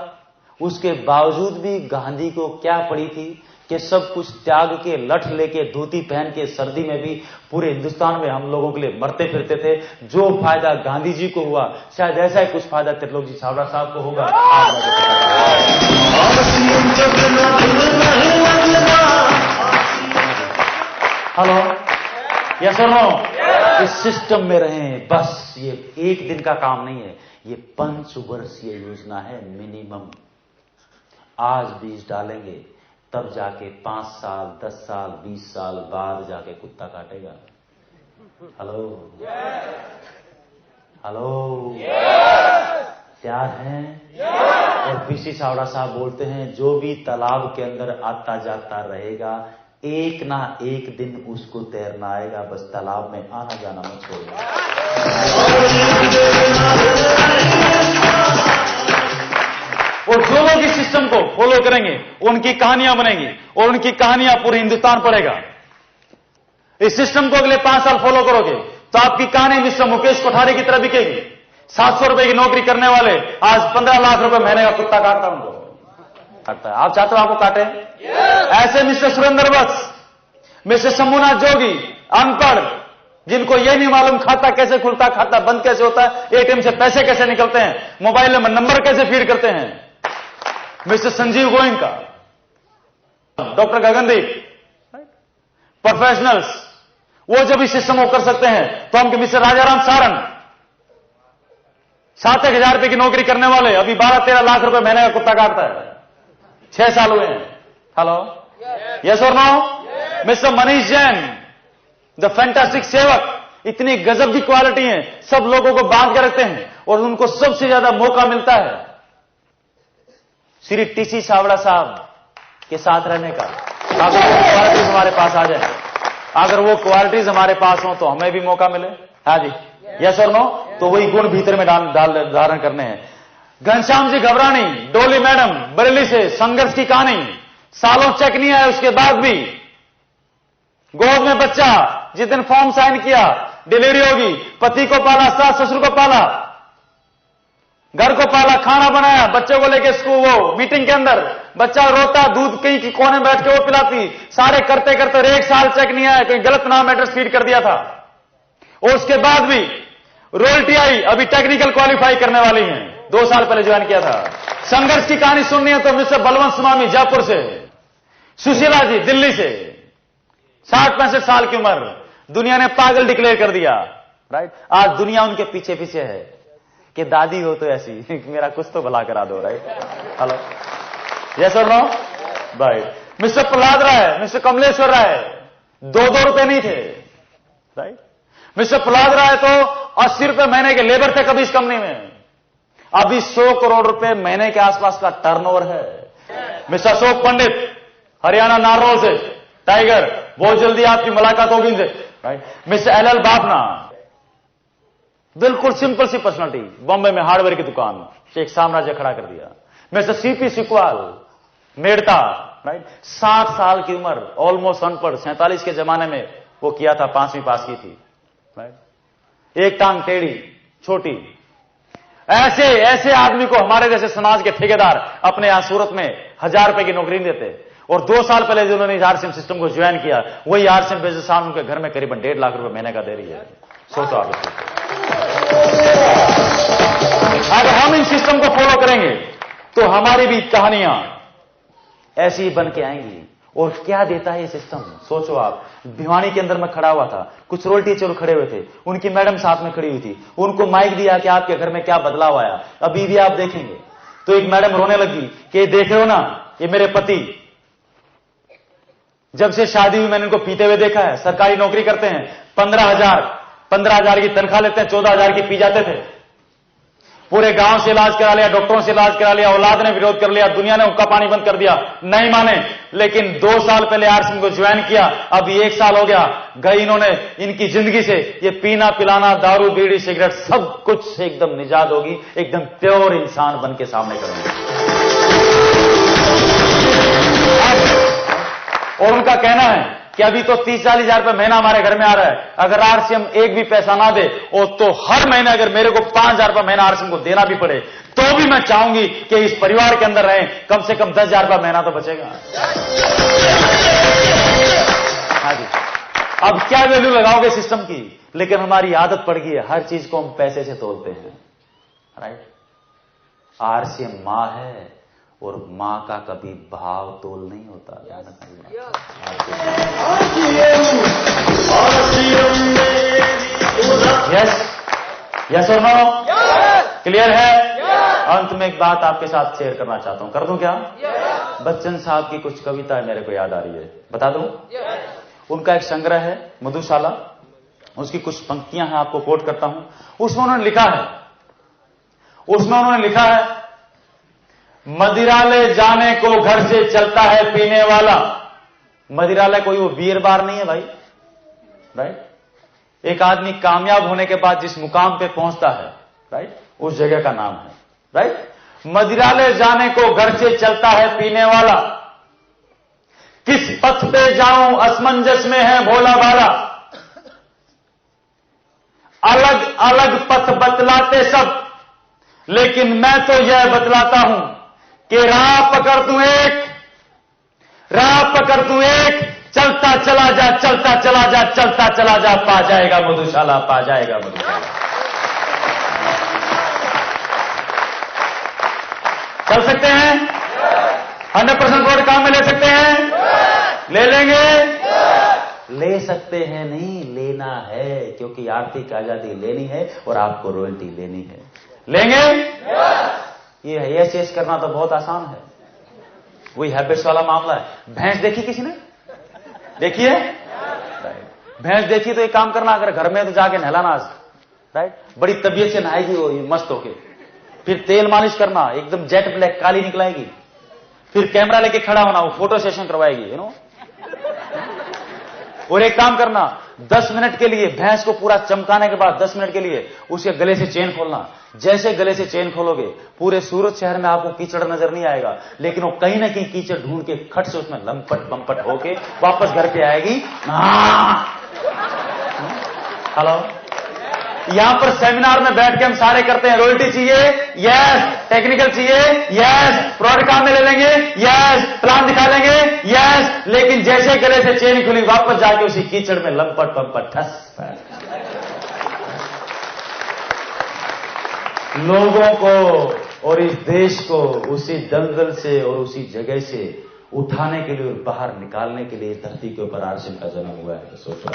उसके बावजूद भी गांधी को क्या पड़ी थी कि सब कुछ त्याग के, लठ लेके, धोती पहन के, सर्दी में भी पूरे हिंदुस्तान में हम लोगों के लिए मरते फिरते थे। जो फायदा गांधी जी को हुआ शायद ऐसा ही कुछ फायदा त्रिलोक जी छाबड़ा साहब को होगा। हेलो, यस और नो? इस सिस्टम में रहें, बस ये एक दिन का काम नहीं है, ये 5 वर्षीय योजना है मिनिमम। आज बीज डालेंगे तब जाके 5 साल, 10 साल, 20 साल बाद जाके कुत्ता काटेगा। हेलो, हेलो, तैयार हैं? और पीसी छाबड़ा साहब बोलते हैं जो भी तालाब के अंदर आता जाता रहेगा एक ना एक दिन उसको तैरना आएगा, बस तालाब में आना जाना मत छोड़ना। और जो लोग इस सिस्टम को फॉलो करेंगे उनकी कहानियां बनेंगी, और उनकी कहानियां पूरे हिंदुस्तान पढ़ेगा। इस सिस्टम को अगले 5 साल फॉलो करोगे तो आपकी कहानी मिस्टर मुकेश कोठारी की तरह बिकेगी। 700 रुपए की नौकरी करने वाले आज 15 लाख रुपए महीने का कुत्ता काटता उनको काटता है। आप चाहते हो आपको काटे? ऐसे मिस्टर सुरेंद्र वत्स, मिस्टर शंभुनाथ जोगी, अनपढ़, जिनको ये नहीं मालूम खाता कैसे खुलता, खाता बंद कैसे होता है, एटीएम से पैसे कैसे निकलते हैं, मोबाइल नंबर कैसे फीड करते हैं, mister Sanjeev Goenka, doctor Gagandeep, professionals, वो जब इस सिस्टम को कर सकते हैं तो हम मिस्टर राजाराम सारंग, 7,000 रुपए की नौकरी करने वाले, अभी 12-13 लाख रुपए महीने का कुत्ता काटता है, 6 साल हुए हैं। हेलो, यस और no? Mister Manish Jain, the fantastic sevak, इतनी गजब की क्वालिटी है, सब लोगों को बांध के रखते हैं और उनको सबसे ज्यादा मौका मिलता है श्री टीसी छाबड़ा साहब के साथ रहने का। अगर वो क्वालिटीज हमारे पास आ जाए, अगर वो क्वालिटीज हमारे पास हो तो हमें भी मौका मिले। हाँ जी, यस और नो? तो वही गुण भीतर में धारण करने हैं। घनश्याम जी घबरानी, डोली मैडम, बरेली से, संघर्ष की कहानी, सालों चेक नहीं आया उसके बाद भी गोद में बच्चा, जिस दिन फॉर्म साइन किया डिलीवरी होगी, पति को पाला, सास ससुर को पाला, घर को पाला, खाना बनाया, बच्चों को लेके स्कूल, वो मीटिंग के अंदर बच्चा रोता, दूध कहीं की कोने बैठ के वो पिलाती, सारे करते करते 1 साल चेक नहीं आया, कोई गलत नाम एड्रेस फीड कर दिया था, और उसके बाद भी रॉयल्टी आई, अभी टेक्निकल क्वालिफाई करने वाली हैं, 2 साल पहले ज्वाइन किया था। संघर्ष की कहानी सुननी है तो मिस्टर बलवंत स्वामी जयपुर से, सुशीला जी दिल्ली से, 60-65 साल की उम्र, दुनिया ने पागल डिक्लेयर कर दिया, राइट। आज दुनिया उनके पीछे पीछे है कि दादी हो तो ऐसी, मेरा कुछ तो भला करा दो, राइट। हेलो, यस और नो? राइट। मिस्टर प्रहलाद राय, मिस्टर कमलेश्वर राय, 2-2 रुपए नहीं थे, राइट। मिस्टर प्रहलाद राय तो 80 रुपए महीने के लेबर थे कभी इस कंपनी में, अभी 100 करोड़ रुपए महीने के आसपास का टर्नओवर है। मिस्टर अशोक पंडित हरियाणा नारनौल से, टाइगर, बहुत जल्दी आपकी मुलाकात होगी इनसे, राइट। मिस्टर एल बापना, बिल्कुल सिंपल सी पर्सनालिटी, बॉम्बे में हार्डवेयर की दुकान से एक साम्राज्य खड़ा कर दिया। मिस्टर सीपी सिकवाल, मेड़ता, राइट, 60 साल की उम्र, ऑलमोस्ट अनपढ़, 47 के जमाने में वो किया था, 5वीं पास की थी, राइट। एक टांग टेढ़ी, छोटी, ऐसे आदमी को हमारे जैसे समाज के ठेकेदार अपने यहां सूरत में 1000 रुपए की नौकरी नहीं देते। और 2 साल पहले जिन्होंने आरसीएम सिस्टम को ज्वाइन किया, वही आरसीएम बिजनेसमैन उनके घर में करीबन 1.5 लाख रुपए महीने का दे रही है। सोचो आप इसको। अगर हम इन सिस्टम को फॉलो करेंगे तो हमारी भी कहानियां ऐसी ही बन के आएंगी। और क्या देता है ये सिस्टम, सोचो आप। भिवानी के अंदर मैं खड़ा हुआ था, कुछ रोल टीचर खड़े हुए थे, उनकी मैडम साथ में खड़ी हुई थी, उनको माइक दिया कि आपके घर में क्या बदलाव आया, अभी भी आप देखेंगे। तो एक मैडम रोने लगी कि देख रहे हो ना, ये मेरे पति, जब से शादी हुई मैंने इनको पीते हुए देखा है, सरकारी नौकरी करते हैं, 15,000 की तनख्वाह लेते हैं, 14,000 की पी जाते थे, पूरे गांव से इलाज करा लिया, डॉक्टरों से इलाज करा लिया, औलाद ने विरोध कर लिया, दुनिया ने हुक्का पानी बंद कर दिया, नहीं माने। लेकिन 2 साल पहले आरसीएम को ज्वाइन किया, अभी 1 साल हो गया, गई इन्होंने इनकी जिंदगी से ये पीना पिलाना, दारू बीड़ी सिगरेट सब कुछ से एकदम निजात होगी, एकदम प्योर इंसान बन के सामने करेंगे। और उनका कहना है कि अभी तो 30-40 हजार रुपए महीना हमारे घर में आ रहा है, अगर आरसीएम एक भी पैसा ना दे और तो हर महीने अगर मेरे को 5,000 रुपए महीना आरसीएम को देना भी पड़े तो भी मैं चाहूंगी कि इस परिवार के अंदर रहें, कम से कम 10,000 रुपए महीना तो बचेगा। हाँ जी, अब क्या वैल्यू लगाओगे सिस्टम की, लेकिन हमारी आदत पड़ गई है, हर चीज को हम पैसे से तोलते हैं, राइट। आरसीएम मां है और मां का कभी भाव तोल नहीं होता। यस और नो, क्लियर है? अंत में एक बात आपके साथ शेयर करना चाहता हूं, कर दूं क्या? बच्चन साहब की कुछ कविता मेरे को याद आ रही है, बता दूं? उनका एक संग्रह है मधुशाला, उसकी कुछ पंक्तियां हैं, आपको कोट करता हूं। उसमें उन्होंने लिखा है, मदिरालय जाने को घर से चलता है पीने वाला। मदिरालय कोई वो बियर बार नहीं है भाई, राइट। एक आदमी कामयाब होने के बाद जिस मुकाम पे पहुंचता है, राइट, उस जगह का नाम है, राइट। मदिरालय जाने को घर से चलता है पीने वाला, किस पथ पे जाऊं असमंजस में है भोला भाला। अलग अलग पथ बतलाते सब, लेकिन मैं तो यह बतलाता हूं कि राह पकड़ तू एक, चलता चला जा, चलता चला जा, चलता चला जा, पा जाएगा मधुशाला, पा जाएगा मधुशाला। चल सकते हैं? 100% वोट काम में ले सकते हैं? ले लेंगे? ले सकते हैं नहीं, लेना है, क्योंकि आर्थिक आजादी लेनी है और आपको रॉयल्टी लेनी है। लेंगे? ये एस करना तो बहुत आसान है, वही हैबिट्स वाला मामला है। भैंस देखी किसी ने? देखिए, भैंस देखी तो एक काम करना, अगर घर में तो जाके नहलाना, राइट, बड़ी तबीयत से नहाएगी वो मस्त होके, फिर तेल मालिश करना, एकदम जेट ब्लैक काली निकलाएगी, फिर कैमरा लेके खड़ा होना, वो फोटो सेशन करवाएगी, यू नो। और एक काम करना, 10 मिनट के लिए भैंस को पूरा चमकाने के बाद 10 मिनट के लिए उसके गले से चेन खोलना। जैसे गले से चेन खोलोगे, पूरे सूरत शहर में आपको कीचड़ नजर नहीं आएगा, लेकिन वो कहीं ना कहीं कीचड़ ढूंढ के खट से उसमें लंपट बंपट होके वापस घर पे आएगी। हेलो, यहां पर सेमिनार में बैठ के हम सारे करते हैं, रॉयल्टी चाहिए, यस, टेक्निकल चाहिए, यस, प्रोडक्ट काम में ले लेंगे, यस, प्लान दिखा लेंगे, यस, लेकिन जैसे गले से चेन खुली, वापस जाके उसी कीचड़ में लंपट बंपट ठस। लोगों को और इस देश को उसी दलदल से और उसी जगह से उठाने के लिए और बाहर निकालने के लिए धरती के ऊपर आरसीएम का जन्म हुआ है। सोचो